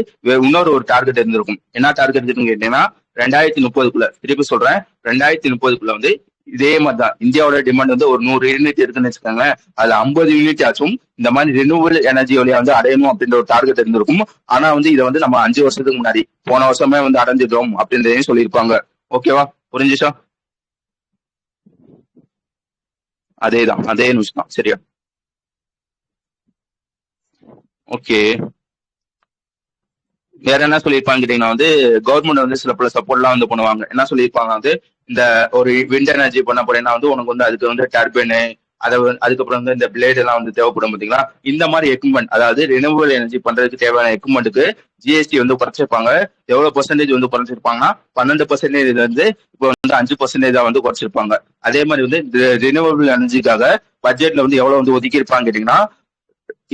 இன்னொரு ஒரு டார்கெட் இருந்திருக்கும். என்ன டார்கெட் இருக்குன்னு கேட்டீங்கன்னா 2030க்குள்ள, திருப்பி சொல்றேன், 2030க்குள்ள வந்து இதே மாதிரிதான் இந்தியாவோட டிமாண்ட் வந்து ஒரு 100 யூனிட் இருக்குன்னு வச்சுக்கோங்களேன். அதுல 50 யூனிட் ஆச்சும் இந்த மாதிரி ரினியூவபிள் எனர்ஜி வழியா வந்து அடையணும் அப்படின்ற ஒரு டார்கெட் இருந்திருக்கும். ஆனா வந்து இதை வந்து நம்ம 5 வருஷத்துக்கு முன்னாடி போன வருஷமே வந்து அடைஞ்சிட்டோம் அப்படின்றதையும் சொல்லியிருப்பாங்க. ஓகேவா, புரிஞ்சுச்சா? அதேதான், அதே நியூஸ் தான். சரியா, ஓகே. வேற என்ன சொல்லியிருப்பாங்க கேட்டீங்கன்னா வந்து கவர்மெண்ட் வந்து சில பல சப்போர்ட் எல்லாம் வந்து பண்ணுவாங்க. என்ன சொல்லியிருப்பாங்க வந்து இந்த ஒரு விண்ட் எனர்ஜி பண்ண போறேன்னா வந்து உனக்கு வந்து அதுக்கு வந்து டர்பைனு, அதுக்கப்புறம் வந்து இந்த பிளேட் எல்லாம் வந்து தேவைப்படும் பாத்தீங்களா. இந்த மாதிரி எக்யூப்மெண்ட், அதாவது ரினியூவபிள் எனர்ஜி பண்றதுக்கு தேவையான எக்யூப்மெண்ட்டுக்கு ஜிஎஸ்டி வந்து குறைச்சிருப்பாங்க. எவ்வளவு பெர்சன்டேஜ் வந்து குறைச்சிருப்பாங்கன்னா 12% வந்து இப்போ வந்து 5% வந்து குறைச்சிருப்பாங்க. அதே மாதிரி வந்து ரினியூவபிள் எனர்ஜிக்காக பட்ஜெட்ல வந்து எவ்வளவு வந்து ஒதுக்கி இருப்பாங்க கேட்டீங்கன்னா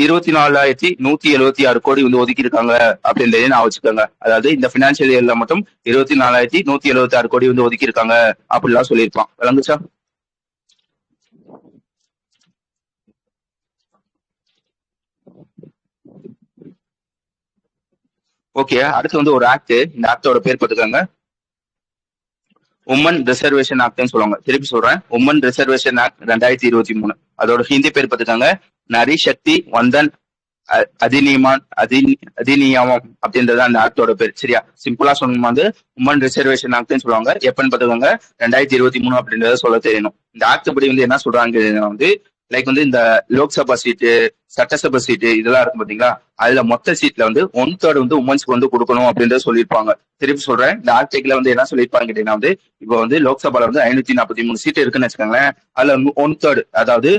24,176 கோடி வந்து ஒதுக்கி இருக்காங்க அப்படின்றதே நான் வச்சுக்கோங்க. அதாவது இந்த பினான்சியல் இயர்ல மட்டும் 24,176 கோடி வந்து ஒதுக்கி இருக்காங்க அப்படிலாம் சொல்லியிருப்பான். விளங்குச்சா? ஓகே, அடுத்து வந்து ஒரு ஆக்ட். இந்த ஆக்டோட பேர் பார்த்துக்கோங்க, உமன் ரிசர்வேஷன் ஆக்ட்னு சொல்லுவாங்க. திருப்பி சொல்றேன், உமன் ரிசர்வேஷன் ஆக்ட் 2023. அதோட ஹிந்தி பேர் பார்த்துக்காங்க, நரி சக்தி வந்தன் அதிநியமம் அப்படின்றது அந்த ஆக்டோட பேர். சரியா, சிம்பிளா சொல்லணுமா வந்து உமன் ரிசர்வேஷன் ஆக்ட்னு சொல்லுவாங்க. எப்பன்னு பார்த்துக்கோங்க, 2023 அப்படின்றத சொல்ல தெரியணும். இந்த ஆக்ட் படி வந்து என்ன சொல்றாங்க வந்து லைக் வந்து இந்த லோக்சபா சீட்டு, சட்டசபை சீட்டு இதெல்லாம் இருக்கும் பாத்தீங்களா, அதுல மொத்த சீட்ல வந்து 1/3 வந்து உமன்ஸ்க்கு வந்து கொடுக்கணும் அப்படின்றத சொல்லியிருப்பாங்க. திருப்பி சொல்றேன், இந்த ஆர்டிகிள் வந்து என்ன சொல்லியிருப்பாங்க கேட்டீங்கன்னா வந்து இப்போ வந்து லோக்சபால வந்து 543 சீட் இருக்குன்னு வச்சுக்கோங்களேன். அதுல 1/3, அதாவது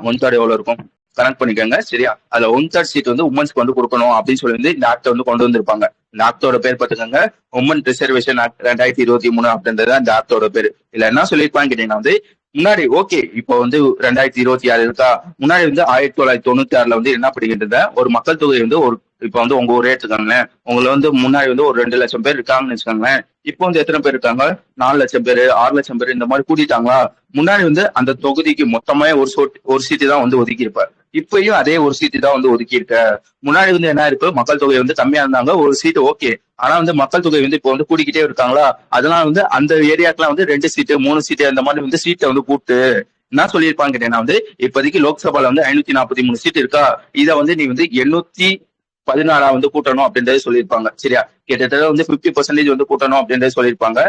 1/3 எவ்வளவு இருக்கும் கனெக்ட் பண்ணிக்கோங்க. சரியா, அதுல 1/3 சீட் வந்து உமன்ஸ்க்கு வந்து கொடுக்கணும் அப்படின்னு சொல்லி வந்து இந்த ஆக்ட வந்து கொண்டு வந்திருப்பாங்க. இந்த ஆக்டோட பேர் பார்த்துக்கோங்க, உமன் ரிசர்வேஷன் ஆக்ட் 2023 அப்படின்றது இந்த ஆக்டோட பேரு. இல்ல என்ன சொல்லியிருப்பாங்க கேட்டீங்கன்னா வந்து முன்னாடி ஓகே இப்போ வந்து 2026 இருக்கா, முன்னாடி வந்து 1996 வந்து என்ன படிக்கிட்டு ஒரு மக்கள் தொகை வந்து ஒரு இப்ப வந்து உங்க ஊரே எடுத்துக்காங்களேன், உங்களை வந்து முன்னாடி வந்து ஒரு 2 லட்சம் பேர் இருக்காங்கன்னு வச்சுக்கோங்களேன். இப்போ வந்து எத்தனை பேர் இருக்காங்க? 4 லட்சம் பேர், 6 லட்சம் பேர் இந்த மாதிரி கூட்டிட்டாங்களா? முன்னாடி வந்து அந்த தொகுதிக்கு மொத்தமே ஒரு சீட்டு தான் வந்து ஒதுக்கி இருப்பார். இப்பயும் அதே ஒரு சீட்டு தான் வந்து ஒதுக்கி இருக்க. முன்னாடி வந்து என்ன இருக்கு, மக்கள் தொகை வந்து கம்மியா இருந்தாங்க, ஒரு சீட்டு ஓகே. ஆனா வந்து மக்கள் தொகை வந்து இப்போ வந்து கூடிக்கிட்டே இருக்காங்களா, அதனால வந்து அந்த ஏரியாக்கெல்லாம் வந்து 2 சீட்டு 3 சீட்டு அந்த மாதிரி வந்து சீட்டை வந்து கூட்டு என்ன சொல்லியிருப்பாங்க கேட்டீங்கன்னா வந்து, இப்போதைக்கு லோக்சபால வந்து 543 சீட் இருக்கா, இதை வந்து நீ வந்து 814 வந்து கூட்டணும் அப்படின்றத சொல்லியிருப்பாங்க. சரியா, கிட்டத்தட்ட வந்து 50% வந்து கூட்டணும் அப்படின்றத சொல்லியிருப்பாங்க.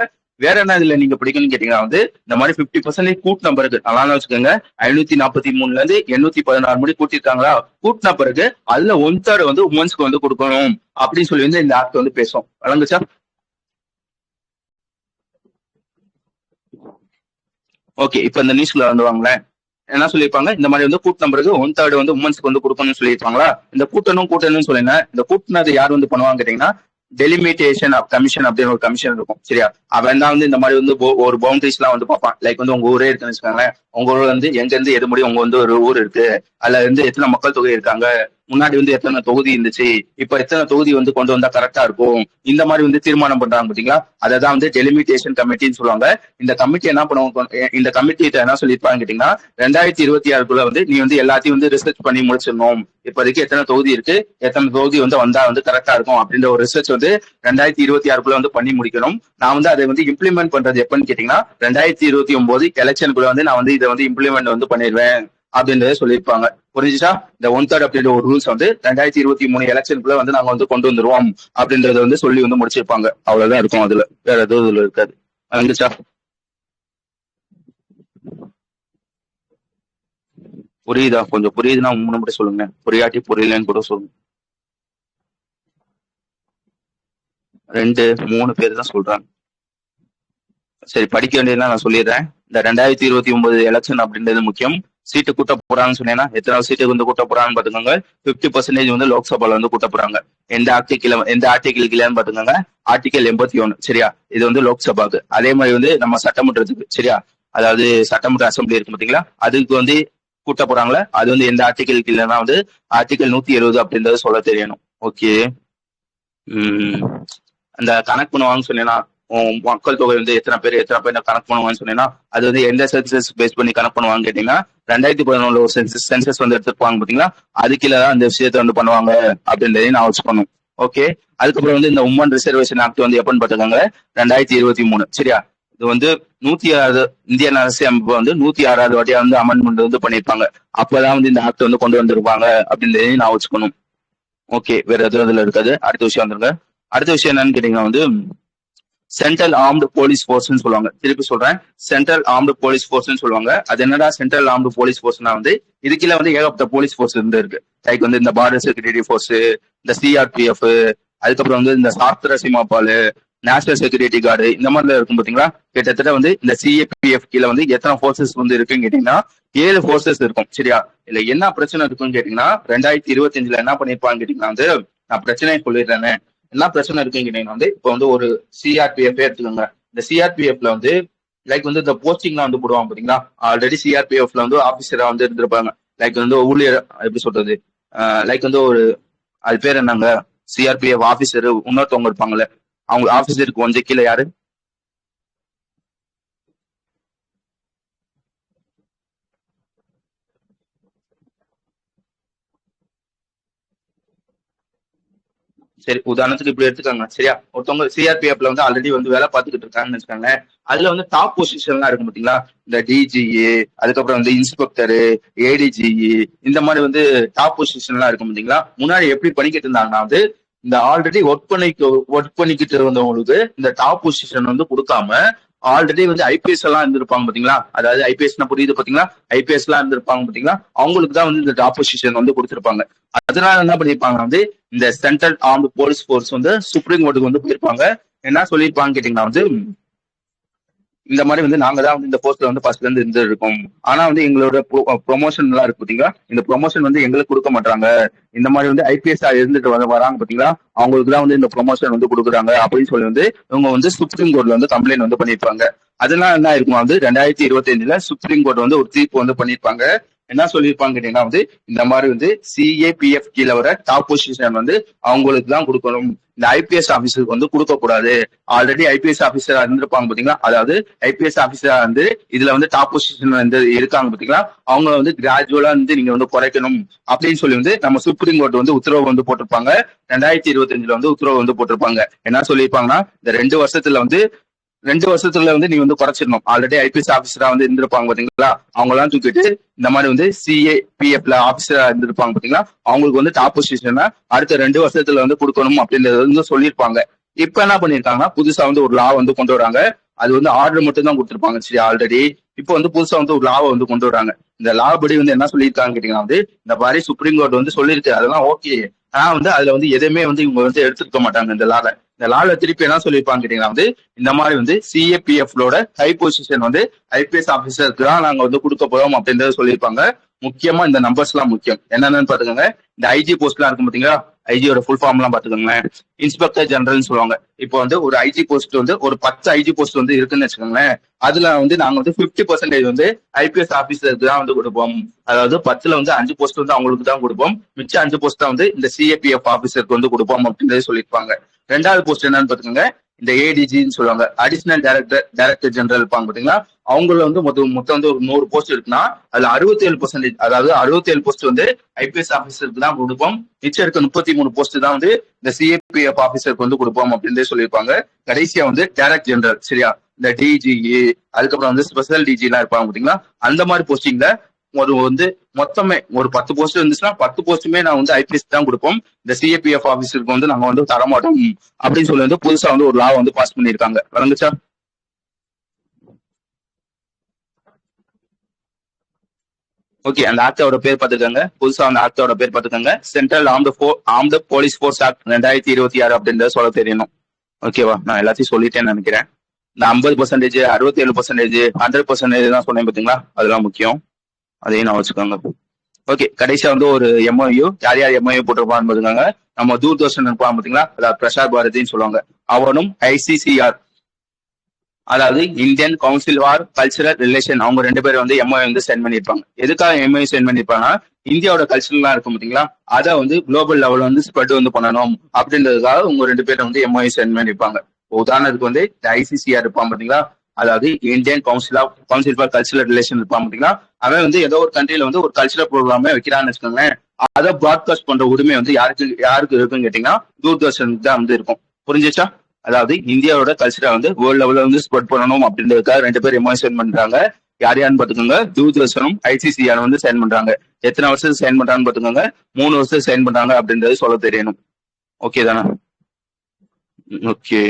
வேற என்ன இதுல நீங்க பிடிக்கும்னு கேட்டீங்கன்னா வந்து, இந்த மாதிரி 50% கூட்டின பிறகு நல்லா வச்சுக்கோங்க, 543ல இருந்து 816 முடி கூட்டிருக்காங்களா, கூட்டின பிறகு அதுல 1/3 வந்து உமன்ஸ்க்கு வந்து கொடுக்கணும் அப்படின்னு சொல்லி வந்து இந்த ஆக்ட் வந்து பேசும். வழங்குச்சா? ஓகே, இப்ப இந்த நியூஸ்ல வந்து வாங்களேன், என்ன சொல்லியிருப்பாங்க, இந்த மாதிரி வந்து கூட்ட நம்பருக்கு 1/3 வந்து உமன்ஸ்க்கு வந்து கொடுக்கணும்னு சொல்லியிருப்பாங்களா. இந்த கூட்டணும்னு சொல்லுங்க. இந்த கூட்டினது யார் வந்து பண்ணுவாங்க கேட்டீங்கன்னா, டெலிமிட்டேஷன் ஆஃப் கமிஷன் அப்படின்னு ஒரு கமிஷன் இருக்கும். சரியா, அவன் தான் வந்து இந்த மாதிரி வந்து ஒரு பவுண்டரிஸ் எல்லாம் வந்து பார்ப்பான். லைக் வந்து உங்க ஊரே இருக்குன்னு வச்சுக்கோங்களேன், உங்க ஊர்ல வந்து எங்க இருந்து எது முடியும், உங்க வந்து ஒரு ஊர் இருக்கு, அதுல வந்து எத்தனை மக்கள் தொகை இருக்காங்க, முன்னாடி வந்து எத்தனை தொகுதி இருந்துச்சு, இப்ப எத்தனை தொகுதி வந்து கொண்டு வந்தா கரெக்டா இருக்கும், இந்த மாதிரி வந்து தீர்மானம் பண்றாங்க பாத்தீங்களா, அதான் வந்து டெலிமிட்டேஷன் கமிட்டின்னு சொல்லுவாங்க. இந்த கமிட்டி என்ன பண்ணுவாங்க, இந்த கமிட்டி என்ன சொல்லியிருப்பாங்க கேட்டீங்கன்னா, 2026 வந்து நீ வந்து எல்லாத்தையும் வந்து ரிசர்ச் பண்ணி முடிச்சிடணும். இப்போதைக்கு எத்தனை தொகுதி இருக்கு, எத்தனை தொகுதி வந்து வந்தா வந்து கரெக்டா இருக்கும் அப்படின்ற ஒரு ரிசர்ச் வந்து 2026 வந்து பண்ணி முடிக்கணும். நான் வந்து அதை வந்து இம்ப்ளிமெண்ட் பண்றது எப்பன்னு கேட்டீங்கன்னா, 2029 எலெக்ஷனுக்குள்ள வந்து நான் வந்து இதை வந்து இம்ப்ளிமெண்ட் வந்து பண்ணிடுவேன் அப்படின்றத சொல்லியிருப்பாங்க. புரிஞ்சுச்சா? இந்த 1/3 அப்படின்ற ஒரு ரூல்ஸ் வந்து 2023 எலெக்ஷனுக்குள்ள வந்து நாங்க வந்து கொண்டு வந்துருவோம் அப்படின்றத வந்து சொல்லி வந்து முடிச்சிருப்பாங்க. அவ்வளவுதான் இருக்கும் அதுல, வேற எதுவும் இதுல இருக்காது. வந்துச்சா? புரியுதா? கொஞ்சம் புரியுதுன்னா 3 மட்டும் சொல்லுங்க, புரியாட்டி புரியலன்னு கூட சொல்லுங்க. 2 3 பேர் தான் சொல்றாங்க. சரி, படிக்க வேண்டியதுலாம் நான் சொல்லிடுறேன். இந்த 2029 எலெக்ஷன் அப்படின்றது முக்கியம். சீட்டு கூட்ட போறாங்கன்னு சொன்னேன்னா, எத்தனை சீட்டு வந்து கூட்ட போறாங்கன்னு பாத்துக்கோங்க. 50% வந்து லோக்சபால வந்து கூட்ட போறாங்க. எந்த ஆர்டிகிள் கீழன்னு பாத்துக்கோங்க, ஆர்டிகல் 81. சரியா, இது வந்து லோக்சபாக்கு. அதே மாதிரி வந்து நம்ம சட்டமன்றத்துக்கு. சரியா, அதாவது சட்டமன்ற அசம்பிளி இருக்கு பாத்தீங்களா, அதுக்கு வந்து கூட்ட போறாங்களே, அது வந்து எந்த ஆர்டிகல் கீழனா வந்து ஆர்டிகல் 170 அப்படின்றத சொல்ல தெரியணும். ஓகே. அந்த கணக்கு பண்ணுவாங்கன்னு சொன்னேன்னா, மக்கள் தொகை வந்து எத்தனை பேர் கணக்கு பண்ணுவாங்கன்னு சொன்னீங்கன்னா, அது வந்து எந்த சென்சஸ் பேஸ் பண்ணி கணக்கு பண்ணுவாங்க கேட்டீங்கன்னா, 2011 ஒரு சென்சஸ் வந்து எடுத்துருப்பாங்க பாத்தீங்களா, அது கீழே தான் அந்த விஷயத்த வந்து பண்ணுவாங்க அப்படின்றதையும் நான் வச்சுக்கணும். ஓகே. அதுக்கப்புறம் வந்து இந்த உமன் ரிசர்வேஷன் ஆக்ட் வந்து எப்பன்னு பாத்துக்காங்க, 2023. சரியா, இது வந்து 106 இந்தியன் அரசு அமைப்பு வந்து 106வது வாட்டியா வந்து அமெண்ட்மெண்ட் வந்து பண்ணிருப்பாங்க. அப்பதான் வந்து இந்த ஆக்ட் வந்து கொண்டு வந்திருப்பாங்க அப்படின்றதையும் நான் வச்சுக்கணும். ஓகே, வேற எதுவும் இதுல இருக்காது. அடுத்த விஷயம் வந்துருங்க. அடுத்த விஷயம் என்னன்னு கேட்டீங்கன்னா வந்து, சென்ட்ரல் ஆர்ம்டு போலீஸ் ஃபோர்ஸ்னு சொல்லுவாங்க. திருப்பி சொல்றேன், சென்ட்ரல் ஆர்ம்டு போலீஸ் ஃபோர்ஸ்னு சொல்லுவாங்க. அது என்னடா சென்ட்ரல் ஆர்ம்டு போலீஸ் ஃபோர்ஸ்னா வந்து, இதுக்கீழ வந்து ஏகப்பட்ட போலீஸ் ஃபோர்ஸ் இருந்து இருக்கு. லைக் வந்து இந்த பார்டர் செக்யூரிட்டி ஃபோர்ஸ், இந்த சிஆர்பிஎஃப், அதுக்கப்புறம் வந்து இந்த சாஸ்திர சீமாபால், நேஷனல் செக்யூரிட்டி கார்டு, இந்த மாதிரிலாம் இருக்கும் பாத்தீங்களா. கிட்டத்தட்ட வந்து இந்த சிஏபிஎஃப் கீழே வந்து எத்தனை ஃபோர்ஸஸ் வந்து இருக்குன்னு கேட்டீங்கன்னா, 7 ஃபோர்ஸஸ் இருக்கும். சரியா, இதுல என்ன பிரச்சனை இருக்குன்னு கேட்டீங்கன்னா, 2025 என்ன பண்ணிருப்பாங்க கேட்டீங்கன்னா வந்து, நான் பிரச்சனையை சொல்லிடுறேன்னு, என்ன பிரச்சனை இருக்குன்னு கேட்டீங்கன்னா வந்து, இப்போ வந்து ஒரு சிஆர்பிஎஃப் எடுத்துக்கோங்க. இந்த சிஆர்பிஎஃப்ல வந்து லைக் வந்து இந்த போஸ்டிங்லாம் வந்து போடுவாங்க பாத்தீங்களா. ஆல்ரெடி சிஆர்பிஎஃப்ல வந்து ஆபீசரா வந்து இருந்திருப்பாங்க. லைக் வந்து ஊழியர், எப்படி சொல்றது, லைக் வந்து ஒரு, அது பேர் என்னங்க, சிஆர்பிஎஃப் ஆபீசர் இன்னொருத்தவங்க இருப்பாங்கல்ல, அவங்க ஆபீசருக்கு கொஞ்சம் கீழே யாரு? சரி, உதாரணத்துக்கு இப்படி எடுத்துக்காங்க. சரியா, ஒருத்தவங்க சிஆர்பிஎஃப்ல வந்து ஆல்ரெடி வந்து வேலை பார்த்துக்கிட்டு இருக்காங்கன்னு வச்சுக்காங்க. அதுல வந்து டாப் பொசிஷன்லாம் இருக்கும் பாத்தீங்களா, இந்த டிஜிஏ, அதுக்கப்புறம் வந்து இன்ஸ்பெக்டரு, ஏடிஜிஇ, இந்த மாதிரி வந்து டாப் பொசிஷன்லாம் இருக்கும் பாத்தீங்களா. முன்னாடி எப்படி பண்ணிக்கிட்டு இருந்தாங்கன்னா வந்து, இந்த ஆல்ரெடி ஒர்க் பண்ணிக்கிட்டு இருந்தவங்களுக்கு இந்த டாப் பொசிஷன் வந்து கொடுக்காம, ஆல்ரெடி வந்து ஐபிஎஸ் எல்லாம் இருந்திருப்பாங்க பாத்தீங்களா, அதாவது ஐபிஎஸ் புரியுது பாத்தீங்களா, ஐபிஎஸ் எல்லாம் இருந்திருப்பாங்க பாத்தீங்களா, அவங்களுக்கு தான் வந்து இந்த டாப் பொசிஷன் வந்து கொடுத்திருப்பாங்க. அதனால என்ன பண்ணிருப்பாங்க வந்து, இந்த சென்ட்ரல் ஆர்ம்டு போலீஸ் ஃபோர்ஸ் வந்து சுப்ரீம் கோர்ட்டுக்கு வந்து போயிருப்பாங்க. என்ன சொல்லியிருப்பாங்க கேட்டீங்கன்னா வந்து, இந்த மாதிரி வந்து நாங்க தான் வந்து இந்த போஸ்ட்ல வந்து ஃபர்ஸ்ட்ல இருந்து இருந்திருக்கோம். ஆனா வந்து எங்களோட ப்ரொமோஷன் எல்லாம் இருக்கு பாத்தீங்களா, இந்த ப்ரொமோஷன் வந்து எங்களுக்கு கொடுக்க மாட்டாங்க. இந்த மாதிரி வந்து ஐபிஎஸ் இருந்துட்டு வராங்க பாத்தீங்களா, அவங்களுக்கு தான் வந்து இந்த ப்ரொமோஷன் வந்து கொடுக்குறாங்க அப்படின்னு சொல்லி வந்து இவங்க வந்து சுப்ரீம் கோர்ட்ல வந்து கம்ப்ளைண்ட் வந்து பண்ணிருப்பாங்க. அதெல்லாம் என்ன இருக்குமா வந்து, 2025 சுப்ரீம் கோர்ட் வந்து ஒரு தீர்ப்பு வந்து பண்ணிருப்பாங்க. என்ன சொல்லியிருப்பாங்க கேட்டீங்கன்னா வந்து இந்த மாதிரி வந்து சிஏபிஎஃப் கீழே வர டாப் பொசிஷன் வந்து அவங்களுக்கு தான் கொடுக்கணும். இந்த ஐபிஎஸ் ஆபீசருக்கு வந்து கொடுக்க கூடாது. ஆல்ரெடி ஐபிஎஸ் ஆபீசரா இருந்திருப்பாங்க பாத்தீங்களா, அதாவது ஐபிஎஸ் ஆபீசரா வந்து இதுல வந்து டாப் பொசிஷன் வந்து இருக்காங்க பாத்தீங்களா, அவங்க வந்து கிராஜுவலா வந்து நீங்க வந்து குறைக்கணும் அப்படின்னு சொல்லி வந்து நம்ம சுப்ரீம் கோர்ட் வந்து உத்தரவு வந்து போட்டிருப்பாங்க. 2025 வந்து உத்தரவு வந்து போட்டிருப்பாங்க. என்ன சொல்லியிருப்பாங்கன்னா இந்த 2 வருஷத்துல வந்து நீங்க வந்து குறைச்சிடணும். ஆல்ரெடி ஐபிஎஸ் ஆபீசரா வந்து இருந்திருப்பாங்க பாத்தீங்களா, அவங்க எல்லாம் தூக்கிட்டு இந்த மாதிரி வந்து சிஏபிஎஃப்ல ஆபீசரா இருந்திருப்பாங்க பாத்தீங்களா, அவங்களுக்கு வந்து டாப் பொசிஷன் அடுத்த 2 வருஷத்துல வந்து கொடுக்கணும் அப்படின்றது வந்து சொல்லியிருப்பாங்க. இப்ப என்ன பண்ணிருக்காங்கன்னா புதுசா வந்து ஒரு லா வந்து கொண்டு வராங்க. அது வந்து ஆர்டர் மட்டும் தான் கொடுத்திருப்பாங்க சரி ஆல்ரெடி. இப்போ வந்து புதுசா வந்து ஒரு லாவை வந்து கொண்டு வராங்க. இந்த லா படி வந்து என்ன சொல்லியிருக்காங்க கேட்டீங்கன்னா வந்து இந்த மாதிரி சுப்ரீம் கோர்ட் வந்து சொல்லியிருக்கு, அதெல்லாம் ஓகே. ஆனா வந்து அதுல வந்து எதுவுமே வந்து இவங்க வந்து எடுத்துக்க மாட்டாங்க. இந்த லால திருப்பி என்ன சொல்லியிருப்பாங்க கேட்டீங்கன்னா வந்து இந்த மாதிரி வந்து சிஏபிஎஃப்லோட ஹை பொசிஷன் வந்து ஐபிஎஸ் ஆபீசருக்கு தான் நாங்க வந்து கொடுக்க போறோம் அப்படின்றத சொல்லியிருப்பாங்க. முக்கியமா இந்த நம்பர்ஸ் எல்லாம் முக்கியம். என்னென்னு பாத்துக்கோங்க, இந்த ஐஜி போஸ்ட் எல்லாம் இருக்கும் பாத்தீங்களா, ஐஜியோட ஃபுல் ஃபார்ம் எல்லாம் பாத்துக்கோங்களேன். இன்ஸ்பெக்டர் ஜெனரல்னு சொல்லுவாங்க. இப்போ வந்து ஒரு ஐஜி போஸ்ட் வந்து ஒரு 10 ஐஜி போஸ்ட் வந்து இருக்குன்னு வச்சுக்கோங்களேன். அதுல வந்து நாங்க வந்து 50% வந்து ஐபிஎஸ் ஆபீசருக்கு தான் வந்து கொடுப்போம். அதாவது 10ல வந்து 5 போஸ்ட் வந்து அவங்களுக்கு தான் கொடுப்போம். மிச்சம் 5 போஸ்ட் தான் வந்து இந்த சிஏபிஎஃப் ஆபீசருக்கு வந்து கொடுப்போம் அப்படின்றத சொல்லியிருப்பாங்க. 2வது போஸ்ட் என்னன்னு பாத்துக்கோங்க, இந்த ஏடிஜின்னு சொல்லுவாங்க, அடிஷனல் டைரக்டர் ஜெனரல் இருப்பாங்க பாத்தீங்களா, அவங்கள வந்து மொத்தம் வந்து ஒரு 100 போஸ்ட் இருக்குன்னா அதுல 67%, அதாவது 67 போஸ்ட் வந்து ஐபிஎஸ் ஆபீசருக்கு தான் கொடுப்போம். மிச்சம் இருக்க 33 போஸ்ட் தான் வந்து இந்த சிஏபிஎஃப் ஆபீசருக்கு வந்து கொடுப்போம் அப்படின்னு சொல்லியிருப்பாங்க. கடைசியா வந்து டைரக்டர் ஜெனரல் சரியா, இந்த டிஜி அதுக்கப்புறம் வந்து ஸ்பெஷல் டிஜி எல்லாம் இருப்பாங்க பாத்தீங்களா, அந்த மாதிரி போஸ்டிங்ல வந்து மொத்தமே ஒரு 10 போஸ்ட் இருந்துச்சுன்னா 10 போஸ்ட்டுமே நான் வந்து ஐபிஎஸ் தான் கொடுப்போம். இந்த சிஏபிஎஃப் ஆபீசருக்கு வந்து நாங்க வந்து தரமாட்டோம் அப்படின்னு சொல்லி வந்து புதுசா வந்து ஒரு லா வந்து பாஸ் பண்ணிருக்காங்க. வழங்குச்சா? ஓகே, அந்த ஆக்டோட பேர் பாத்துக்கோங்க. புதுசா அந்த ஆக்டோட பேர் பாத்துக்கோங்க, central armed police force act 2026 அப்படின்றத சொல்ல தெரியணும். ஓகேவா? நான் எல்லாத்தையும் சொல்லிட்டேன்னு நினைக்கிறேன். இந்த 50%, 67%, 100% தான் சொன்னேன் பாத்தீங்களா, அதெல்லாம் முக்கியம். அதையும் நான் வச்சுக்கோங்க. ஓகே, கடைசியா வந்து ஒரு எம்ஓயு, யார் யார் எம்ஓயு போட்டிருப்பான்னு பாத்துக்காங்க. நம்ம தூர்தர்ஷன் இருப்பான் பாத்தீங்களா, அதாவது பிரசார் பாரதின்னு சொல்லுவாங்க, அவனும் ஐசிசிஆர் அதாவது Indian council for cultural relation, அவங்க 2 பேரும் வந்து எம்ஓ வந்து சென்ட் பண்ணிருப்பாங்க. எதுக்காக எம்ஓ சென்ட் பண்ணிருப்பாங்கன்னா இந்தியாவோட கல்ச்சர்லாம் இருக்கும் பாத்தீங்களா, அதை வந்து குளோபல் லெவல் வந்து ஸ்ப்ரெட் வந்து பண்ணணும் அப்படின்றதுக்காக உங்க 2 பேரும் வந்து எம்ஓ சென்ட் பண்ணிருப்பாங்க. உதாரணத்துக்கு வந்து இந்த ஐசிசிஆர் இருப்பான் பாத்தீங்களா, அதாவது Indian council for cultural relation இருப்பான் பாத்தீங்களா, அவன் வந்து ஏதோ ஒரு கண்ட்ரில வந்து ஒரு கல்ச்சரல் ப்ரோக்ராமே வைக்கிறான்னு வச்சுக்கோங்களேன், அதை ப்ராட்காஸ்ட் பண்ற உரிமை வந்து யாருக்கு இருக்குன்னு கேட்டீங்கன்னா தூர்தர்ஷனுக்கு தான் வந்து இருக்கும். புரிஞ்சிச்சா? அதாவது இந்தியாவோட கல்ச்சரை வந்து வேர்ல்ட் லெவல்ல வந்து ஸ்ப்ரெட் பண்ணணும் அப்படின்றதுக்காக 2 பேர் எம்ஓ சென்ட் பண்றாங்க. யாரையான்னு பாத்துக்கோங்க, தூர்தர்ஷனும் ஐசிசிஆர் வந்து சைன் பண்றாங்க. எத்தனை வருஷத்துக்கு சைன் பண்றாங்கன்னு பாத்துக்கோங்க, 3 வருஷத்துக்கு சைன் பண்றாங்க அப்படின்றது சொல்ல தெரியணும். ஓகே தானே? ஓகே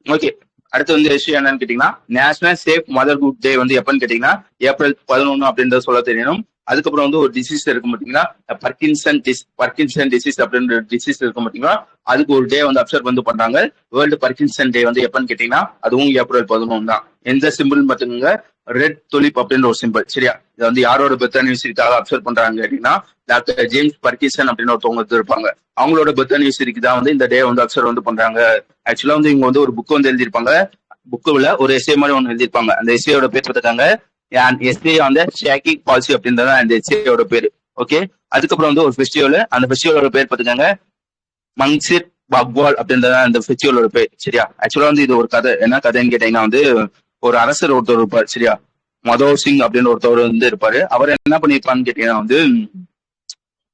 ஓகே அடுத்து வந்து விஷயம் என்னன்னு கேட்டீங்கன்னா, நேஷனல் சேஃப் மதர்ஹுட் டே வந்து எப்பன்னு கேட்டீங்கன்னா ஏப்ரல் 11 அப்படின்றத சொல்ல தெரியணும். அதுக்கப்புறம் வந்து ஒரு டிசீஸ் இருக்கும் பாத்தீங்கன்னா, பர்கின்சன் டிசீஸ் அப்படின்ற டிசீஸ் இருக்கும் பாத்தீங்கன்னா, அதுக்கு ஒரு டே வந்து அப்சர்வ் வந்து பண்றாங்க. வேர்ல்டு பர்கின்சன் டே வந்து எப்பன்னு கேட்டீங்கன்னா அதுவும் ஏப்ரல் 11 தான். எந்த சிம்பிள் பாத்துக்கோங்க, ரெட் துலிப் அப்படின்ற ஒரு சிம்பிள் சரியா. இதை வந்து யாரோட பெர்த் அனிவர்சரிக்காக அப்சர்வ் பண்றாங்க கேட்டீங்கன்னா டாக்டர் ஜேம்ஸ் பர்கின்சன் அப்படின்னு ஒருத்தவங்க இருப்பாங்க. அவங்களோட பெர்த் அனிவர்சரிக்கு தான் வந்து இந்த டே வந்து அப்சர்வ் வந்து பண்றாங்க. ஆக்சுவலா வந்து இவங்க வந்து ஒரு புக் வந்து எழுதியிருப்பாங்க. புக்குல ஒரு எஸ்ஏ மாதிரி ஒன்று எழுதியிருப்பாங்க. அந்த எஸ்ஏயோட பேர் பார்த்துக்காங்க எஸ்ஏ வந்து ஷேக்கிங் பாலிசி அப்படின்றத அந்த எஸ்ஏயோட பேரு. ஓகே, அதுக்கப்புறம் வந்து ஒரு ஃபெஸ்டிவல், அந்த ஃபெஸ்டிவலோட பேர் பார்த்துக்காங்க மங்சிர் பக்வால் அப்படின்றத அந்த ஃபெஸ்டிவலோட பேர் சரியா. ஆக்சுவலா வந்து இது ஒரு கதை. என்ன கதைன்னு கேட்டீங்கன்னா வந்து ஒரு அரசர் ஒருத்தர் இருப்பார் சரியா, மதோர் சிங் அப்படின்னு ஒருத்தவர் வந்து இருப்பாரு. அவர் என்ன பண்ணிருப்பான்னு கேட்டீங்கன்னா வந்து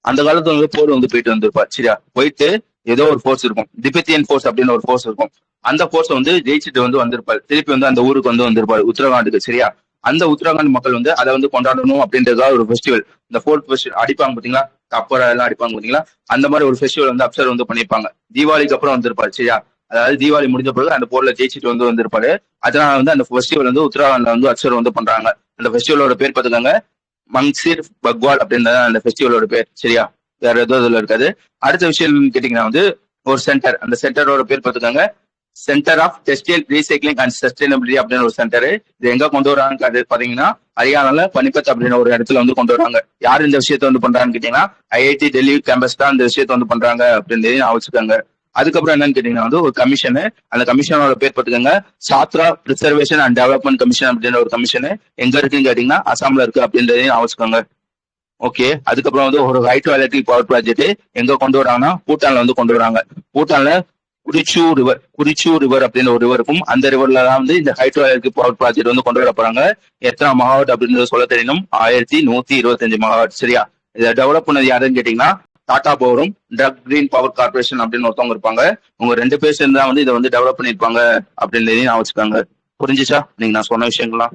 அந்த காலத்துல வந்து போர் வந்து போயிட்டு வந்திருப்பார் சரியா. போயிட்டு ஏதோ ஒரு ஃபோர்ஸ் இருக்கும், திபெத்தியன் ஃபோர்ஸ் அப்படின்னு ஒரு ஃபோர்ஸ் இருக்கும். அந்த ஃபோர்ஸ் வந்து ஜெயிச்சுட்டு வந்து வந்திருப்பாரு. திருப்பி வந்து அந்த ஊருக்கு வந்து வந்திருப்பாரு, உத்தரகாண்டுக்கு சரியா. அந்த உத்தரகாண்ட் மக்கள் வந்து அதை வந்து கொண்டாடணும் அப்படின்றதுக்காக ஒரு ஃபெஸ்டிவல், இந்த ஃபோர்த் ஃபெஸ்டிவல் அடிப்பாங்க பாத்தீங்களா, கப்பரை எல்லாம் அடிப்பாங்க பாத்தீங்களா, அந்த மாதிரி ஒரு ஃபெஸ்டிவல் வந்து அப்சர்வ் வந்து பண்ணிருப்பாங்க. தீபாவளிக்கு அப்புறம் வந்திருப்பாரு சரியா. அதாவது தீபாவளி முடிஞ்ச பிறகு அந்த போர்ல ஜெயிச்சுட்டு வந்து வந்திருப்பாரு. அதனால வந்து அந்த ஃபெஸ்டிவல் வந்து உத்தரகாண்ட்ல வந்து அப்சர்வ் வந்து பண்றாங்க. அந்த ஃபெஸ்டிவலோட பேர் பாத்துக்காங்க மங்சிர் பக்வால் அப்படின்றத அந்த ஃபெஸ்டிவலோட பேர் சரியா. வேற எதுவும் இதுல இருக்காது. அடுத்த விஷயம் கேட்டீங்கன்னா வந்து ஒரு சென்டர், அந்த சென்டரோட பேர் பாத்துக்காங்க centre of textile recycling and sustainability அப்படின்னு ஒரு சென்டர். இது எங்க கொண்டு வராங்க பாத்தீங்கன்னா ஹரியானால பனிபத் அப்படின்னு ஒரு இடத்துல வந்து கொண்டு வராங்க. யார் இந்த விஷயத்த வந்து பண்றாங்கன்னு கேட்டீங்கன்னா ஐஐடி டெல்லி கேம்பஸ் தான் இந்த விஷயத்த வந்து பண்றாங்க அப்படின்னு நான் வச்சுக்காங்க. அதுக்கப்புறம் என்னன்னு கேட்டீங்கன்னா வந்து ஒரு கமிஷனு, அந்த கமிஷனோட பேர் பார்த்துக்கோங்க, சாத்ரா ப்ரிசர்வேஷன் அண்ட் டெவலப்மெண்ட் கமிஷன் அப்படின்ற ஒரு கமிஷனு. எங்க இருக்குன்னு கேட்டீங்கன்னா அசாம்ல இருக்கு அப்படின்றதையும் அவசியங்க. ஓகே, அதுக்கப்புறம் வந்து ஒரு ஹைட்ரோ எலக்ட்ரிக் பவர் ப்ராஜெக்ட் எங்க கொண்டு வராங்கன்னா பூட்டான்ல வந்து கொண்டு வராங்க. பூட்டான்ல குறிச்சூ ரிவர் அப்படின்னு ஒரு ரிவர் இருக்கும். அந்த ரிவர்ல தான் வந்து இந்த ஹைட்ரோ எலக்ட்ரிக் பவர் ப்ராஜெக்ட் வந்து கொண்டு வர போறாங்க. எத்தனை மெகாவாட் அப்படின்றது சொல்ல தெரியணும், 1125 மெகாவாட். சரியா? இதை டெவலப் பண்ணது யாருன்னு கேட்டீங்கன்னா டாடா பவரும் ட்ரக் கிரீன் பவர் கார்பரேஷன் அப்படின்னு ஒருத்தவங்க இருப்பாங்க. உங்க 2 பேர் சேர்ந்து தான் வந்து இதை வந்து டெவலப் பண்ணிருப்பாங்க அப்படின்றதையும் நான் வச்சுக்காங்க. புரிஞ்சுச்சா நீங்க நான் சொன்ன விஷயங்கள்லாம்?